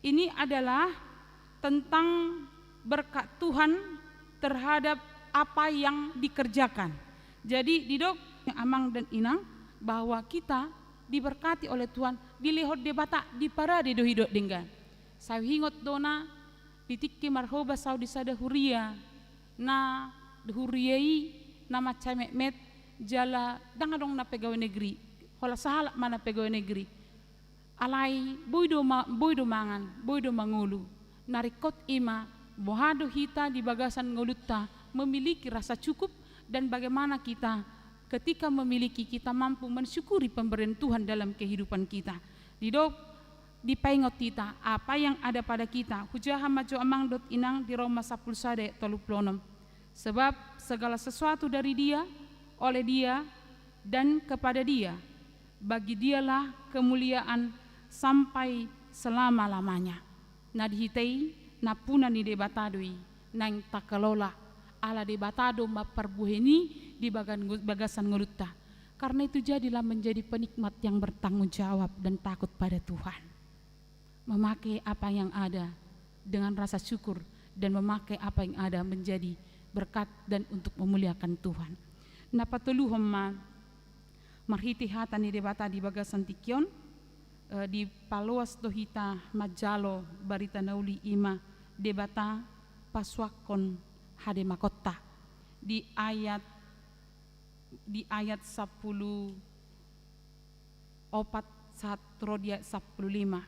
ini adalah tentang berkat Tuhan terhadap apa yang dikerjakan. Jadi didok amang dan inang bahwa kita diberkati oleh Tuhan, dilihot debata di para di dohidot dengan sahingot dona titikki marhoba saudi sada huria na huriyai nama camemet jala dangadong na pegawai negeri hola sahala mana pegawai negeri alai boido mangulu narikot ima bohado hita di bagasan ngulutta memiliki rasa cukup, dan bagaimana kita ketika memiliki kita mampu mensyukuri pemberian Tuhan dalam kehidupan kita. Di paingot kita apa yang ada pada kita hujaha majo amang dot inang di Roma 10 sade toluplonom, sebab segala sesuatu dari Dia, oleh Dia dan kepada Dia, bagi Dialah kemuliaan sampai selama-lamanya. Nadhitei napuna ni debatadoi nang takalola ala debatado maperbuheni di bagasan ngulutta. Karena itu jadilah menjadi penikmat yang bertanggung jawab dan takut pada Tuhan, memakai apa yang ada dengan rasa syukur dan memakai apa yang ada menjadi berkat dan untuk memuliakan Tuhan. Napatuluhom marhiti hata ni debata di bagasan tikyon di paluas dohita majalo barita nauli ima debata paswakon hade makota di ayat 10 opat Rodia 15.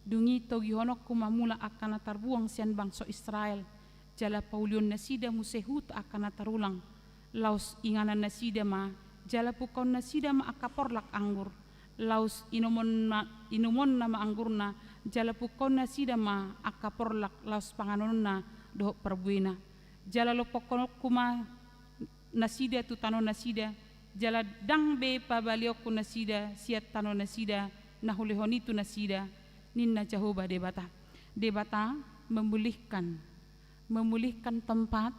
Dungi togi honok kumamula akan terbuang sian bangsa Israel. Jala paulion nasida musehut akan tarulang. Laus inganan nasida ma jala pukon nasida ma akaporlak anggur. Laus inumon nama anggurna jala pukon nasida ma akaporlak laus panganonna dohok perbuina. Jala lopokon kuma nasida tu tano nasida jala dang be pabalioku nasida siat tano nasida nahulehonitu nasida ninna Jehovah debata memulihkan tempat,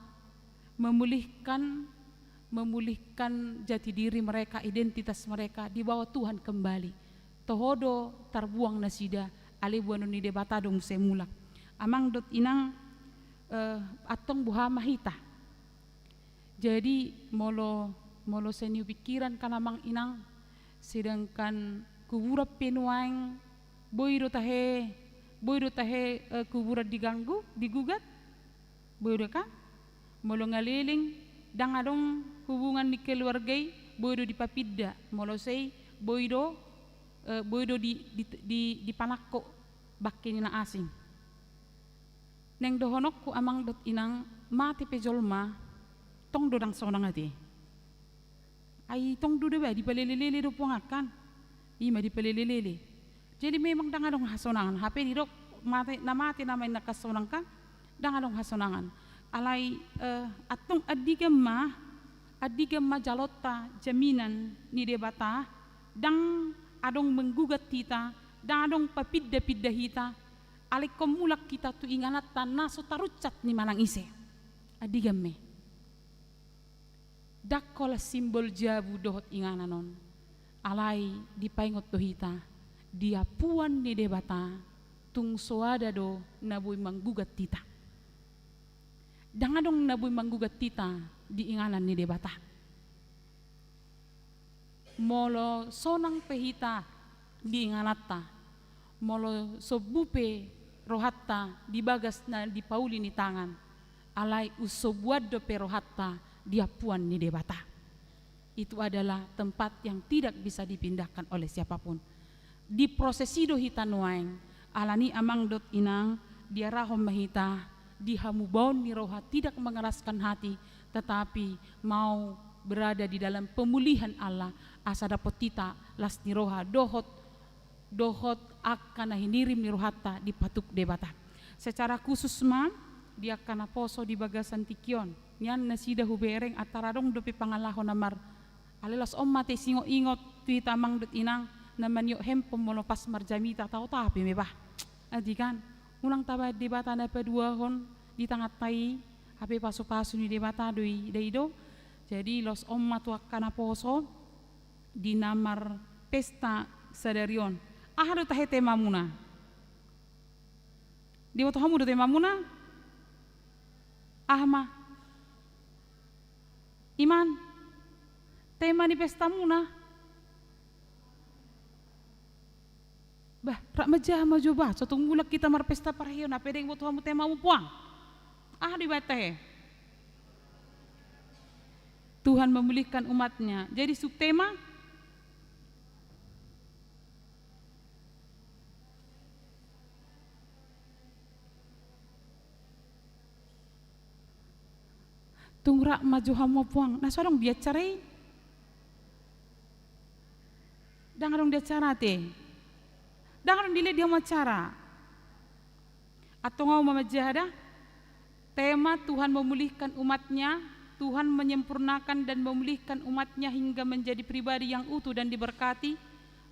memulihkan jati diri mereka, identitas mereka di bawah Tuhan kembali. Tohodo terbuang nasida ali buanuni debata dong semula amang dot inang atong buha mahita. Jadi molo seniu pikiran kan amang inang sedangkan kuburan penuang boyro tahe kuburan diganggu digugat boyro kan molo ngaliling dang adong hubungan di keluargai boyro dipapidda molo sei boyro di panakko bakke na asing neng dohonok ku amang dot inang mati pejolma tong dodang sonang ati ai tong dude ba di palelelele do pongakan ima di palelelele jadi memang dangadong hasonangan HP di dok mati namay nakasonang kan dangadong hasonangan alai atong adigama jalota jaminan ni debata dang adong menggugat kita dang adong papidda hita alai komulak kita tu inganat tanah so tarucat ni manang ise adigame dakola simbol jabu dohot ingananon alai dipaingot to hita dia puan ni debata tung soada do nabui manggugat tita dangadong nabui manggugat tita di inganan ni debata molo sonang pehita di inganata molo sobupe rohatta di bagas na di pauli ni tangan alai usobuado perohatta dia puan ni debata itu adalah tempat yang tidak bisa dipindahkan oleh siapapun. Di prosesido hita nuaeng alani amang dot inang dia rahom mahita di hamubaun ni roha tidak mengeraskan hati tetapi mau berada di dalam pemulihan Allah asa dapot tita las ni roha dohot akan hinirim ni rohata di patuk debata secara khusus ma dia kana poso di bagasan tikion nian nasida hubereng ataradong dopi pangalahon namar alelas mate singo ingot tuita amang dot inang naman yuk hempom molopas marjamita tau tapi mebah adi kan ulang taba debata na pedua hon di tangat tai hape paso ni debata doi daido jadi los tu akana poso di namar pesta sadarion ahado tahe tema muna di waktu hamu do tema muna ahma iman tema ni pesta muna bah rak majah majoba sotung mulak kita marpesta parhion apa deng waktu hamu tema mu puang di batahe Tuhan memulihkan umatnya jadi subtema tungrak maju hamu puang nah sorong dia carai dangarong dia cara te dangarong dile dia macara atau ngau mamajahada tema Tuhan memulihkan umatnya Tuhan menyempurnakan dan memulihkan umatnya hingga menjadi pribadi yang utuh dan diberkati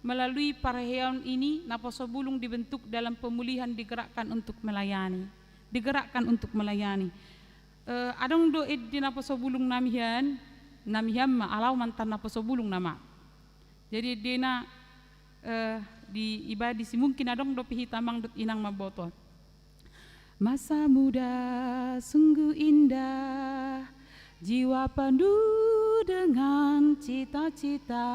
melalui parheon ini naposo bulung dibentuk dalam pemulihan digerakkan untuk melayani adong do di naposo bulung namihan ma alau mantan naposo bulung nama jadi dena di ibadisi mungkin adong do pihitamang dot inang mabotot masa muda sungguh indah jiwa penuh dengan cita-cita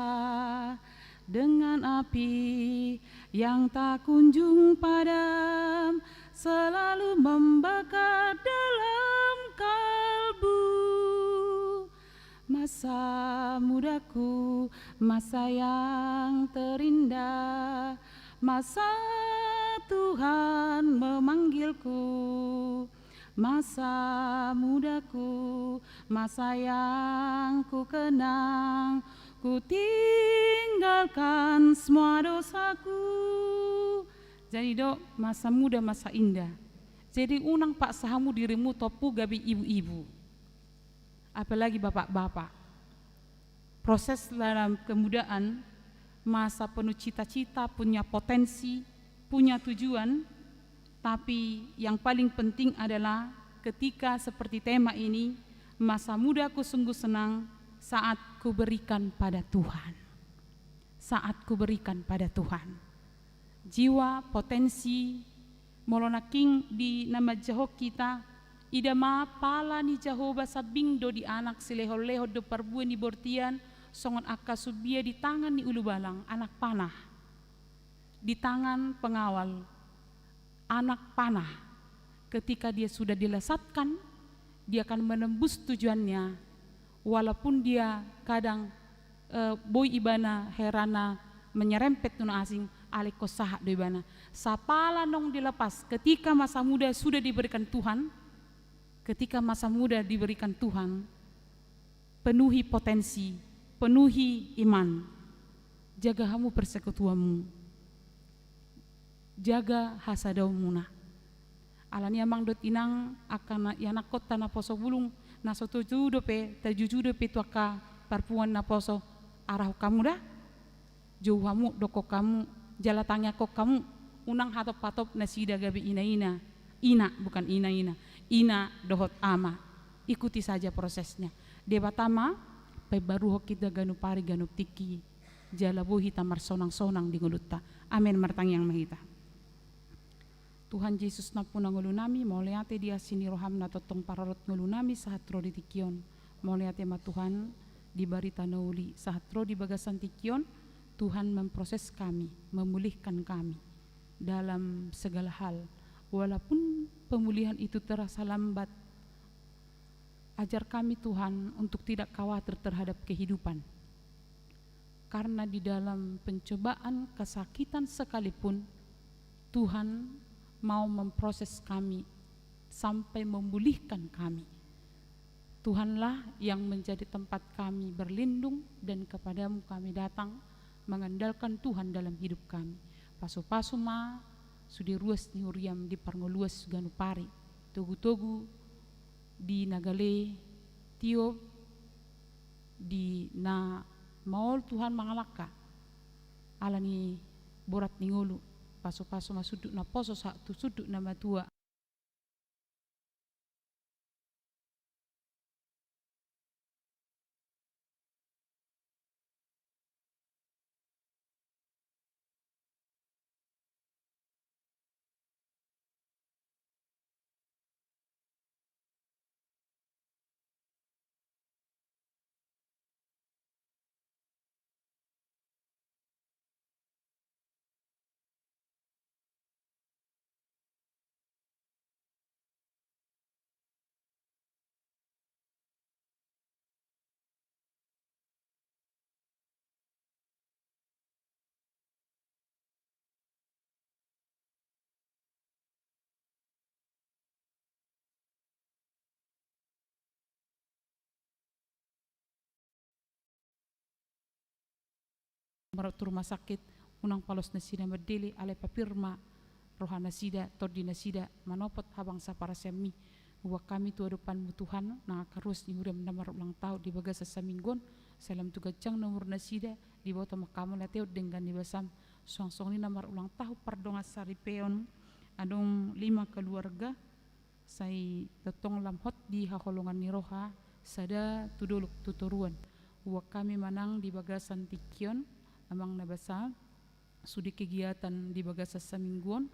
dengan api yang tak kunjung padam selalu membakar dalam kalbu Masa mudaku, masa yang terindah, masa Tuhan memanggilku. Masa mudaku, masa yang ku kenang, ku tinggalkan semua dosaku. Jadi dok, masa muda masa indah. Jadi unang pak sahamu dirimu topu gabi ibu-ibu, apalagi bapak-bapak. Proses dalam kemudaan, masa penuh cita-cita, punya potensi, punya tujuan. Tapi yang paling penting adalah ketika seperti tema ini, masa mudaku sungguh senang saat ku berikan pada Tuhan. Saat ku berikan pada Tuhan. Jiwa, potensi, molona king di nama Jeho kita, idama pala ni Jehoba sabing do di anak sileho-leho do parbuen di bortian, songon akka subia di tangan ni ulu balang, anak panah. Di tangan pengawal, anak panah. Ketika dia sudah dilesatkan, dia akan menembus tujuannya. Walaupun dia kadang boy ibana herana menyerempet tuna asing aleko sahat do ibana. Sapala nong dilepas ketika masa muda sudah diberikan Tuhan. Ketika masa muda diberikan Tuhan, penuhi potensi, penuhi iman. Jaga hamu persekutuamu. Jaga hasadamuna. Alani amang dot inang akan yanak kota na poso bulung na sotuju dope tajuju dope tuaka parpuan na poso arah kamu dah jauh kamu doko kamu jala tangya kok kamu unang hatop patop na sida gabi ina bukan ina dohot ama. Ikuti saja prosesnya. Debatama pe baru kita ganu pari ganu tiki jala buhi tamar sonang-sonang di ngulutta. Amin martang yang mahita. Tuhan Yesus napuna ngulu nami, mauleate dia sini roham na totong pararot ngulu nami sahatro di tikion. Mauleate ma Tuhan di barita nauli sahatro di bagasan tikion, Tuhan memproses kami, memulihkan kami dalam segala hal. Walaupun pemulihan itu terasa lambat, ajar kami Tuhan untuk tidak khawatir terhadap kehidupan. Karena di dalam pencobaan, kesakitan sekalipun, Tuhan mau memproses kami sampai memulihkan kami. Tuhanlah yang menjadi tempat kami berlindung dan kepadamu kami datang mengandalkan Tuhan dalam hidup kami. Pasu-pasu ma sudi ruas ni huriam di parngoluas ganupari, togu-togu di nagale tio di na maol Tuhan mangalaka alani borat ni ngulu. Paso-paso masuduk na poso satu suduk na matua. Merawat rumah sakit unang palos na sida merdeli ale papirma rohana sida tordi na sida manopot habang sa para semi wa kami tu depanmu Tuhan na karus ni huram namar ulang tahun di bagasa saminggon salam tugajang nomor na sida di bawah makamu lateo dengan di basam song ni namar ulang tahun pardonga sari peon adong 5 keluarga sai tetong lamhot di haholongan ni roha sada tuduluk tuturuan wa kami manang di bagasan tikion amang nabasa sudi kegiatan di bagasa samingguan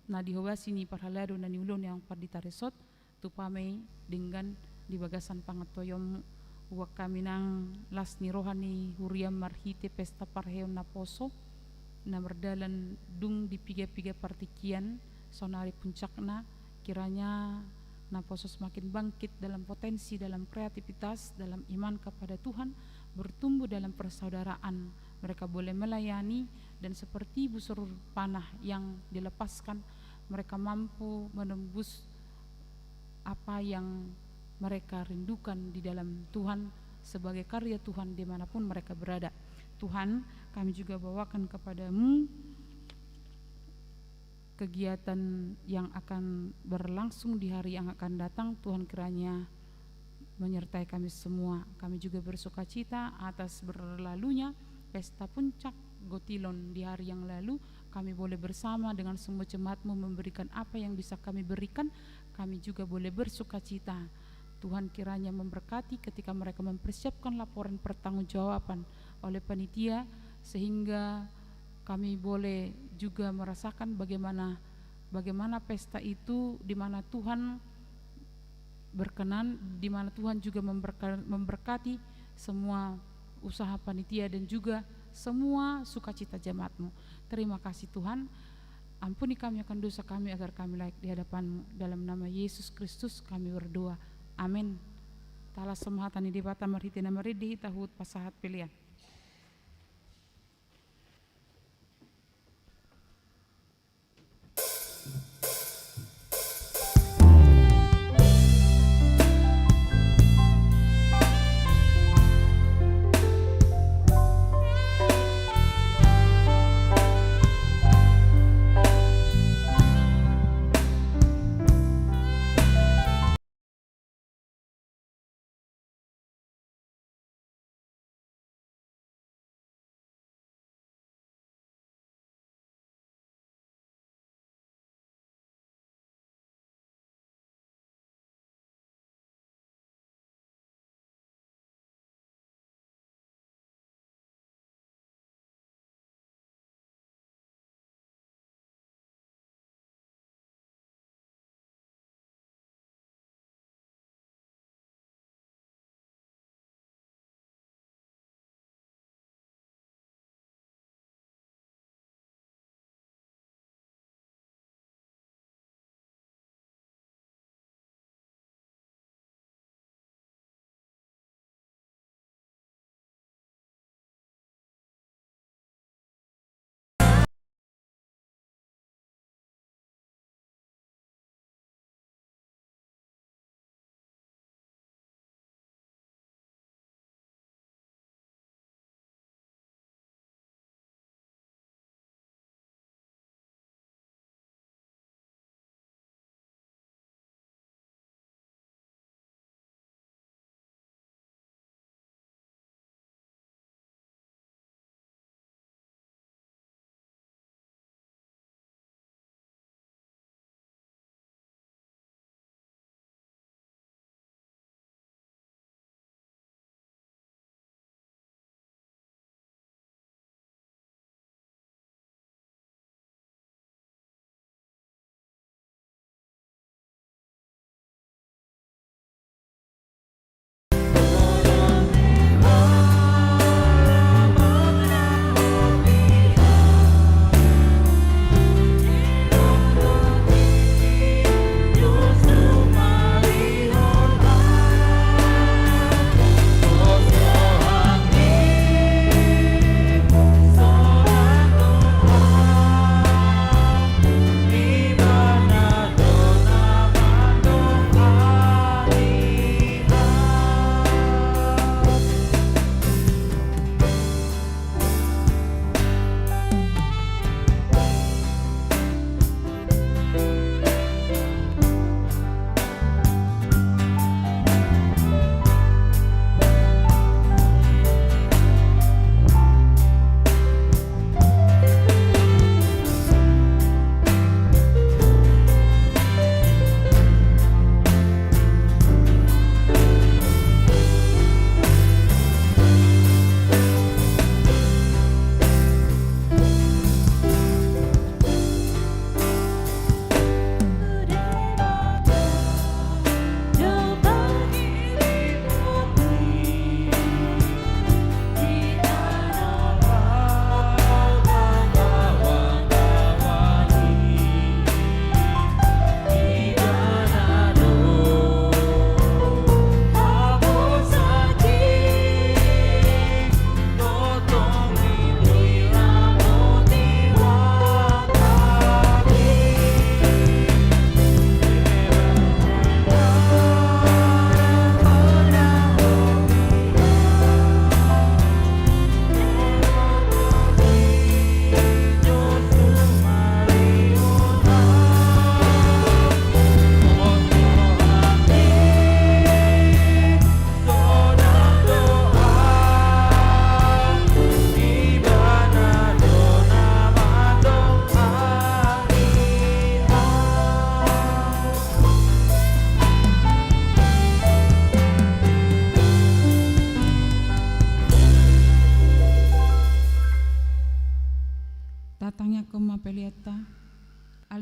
na dihawasi ni parhalado na niulon yang pardita resort tupamay dengan di bagasan pangatoyom wa kami nang las ni rohani huriam marhite pesta parheon na poso na berdalan dung di piga-piga partikian sonari puncakna kiranya Naposo semakin bangkit dalam potensi, dalam kreativitas, dalam iman kepada Tuhan, bertumbuh dalam persaudaraan. Mereka boleh melayani, dan seperti busur panah yang dilepaskan, mereka mampu menembus apa yang mereka rindukan di dalam Tuhan sebagai karya Tuhan dimanapun mereka berada. Tuhan, kami juga bawakan kepadamu kegiatan yang akan berlangsung di hari yang akan datang. Tuhan kiranya menyertai kami semua. Kami juga bersuka cita atas berlalunya pesta puncak Gotilon di hari yang lalu. Kami boleh bersama dengan semua jemaat-Mu memberikan apa yang bisa kami berikan. Kami juga boleh bersuka cita. Tuhan kiranya memberkati ketika mereka mempersiapkan laporan pertanggungjawaban oleh panitia, sehingga kami boleh juga merasakan bagaimana pesta itu di mana Tuhan berkenan, di mana Tuhan juga memberkati semua usaha panitia dan juga semua sukacita jemaat-Mu. Terima kasih Tuhan. Ampuni kami akan dosa kami agar kami layak di hadapan-Mu. Dalam nama Yesus Kristus kami berdoa. Amin. Tala semahatan di bata marhitina maridi tahut pasahat pilihan.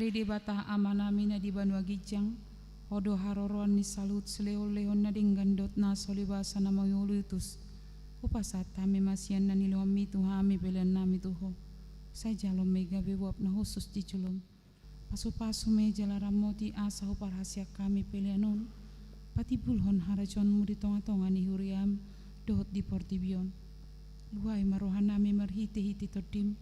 Ale de bata amanami na di banua gijang, odo haroron ni salut seleo-leon na dinggandot na solibasa na mayulutus. Upasat kami masian na nilomi tuhami belen nami tuho. Sa jalom mega bewap na husus di culum. Pasu-pasu me jalaramoti asa uparhasya kami pelianon. Pati bulhon harajon mu di tonga-tonga ni huriam dohot di portibion. Buhay marohan nami marhiti-hiti todim.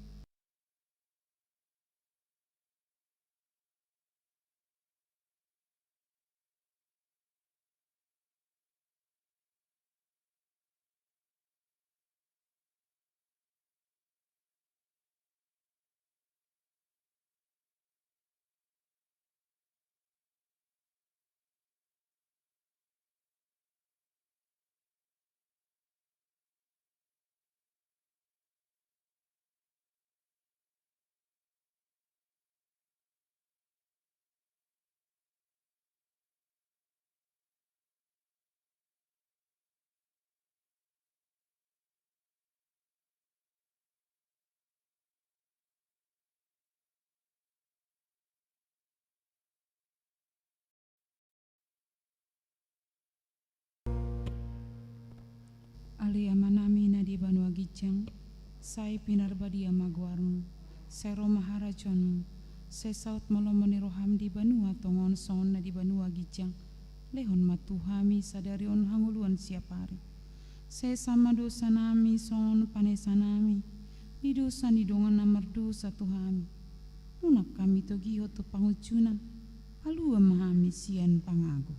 Ali amanami na di banua gijang, sai pinarbadi amagwarmu, sero maharajonu, se saut molomoni roham di banua tongon son na di banua gijang, lehon matuhami sadarion hanguluan siapari. Se sama dosa nami son panesanami, di dosa ni dongan namardu satu hami. Nunak kami togiho tu pangucunan, alua mahami sian pangago.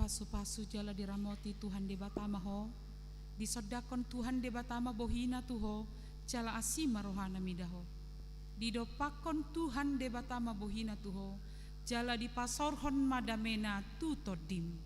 Pasu-pasu jala diramoti Tuhan de batama ho, disodakon Tuhan de batama bohina tuho, jala asima rohana midaho. Didopakon Tuhan de batama bohina tuho, jala dipasorhon madamena tutodim.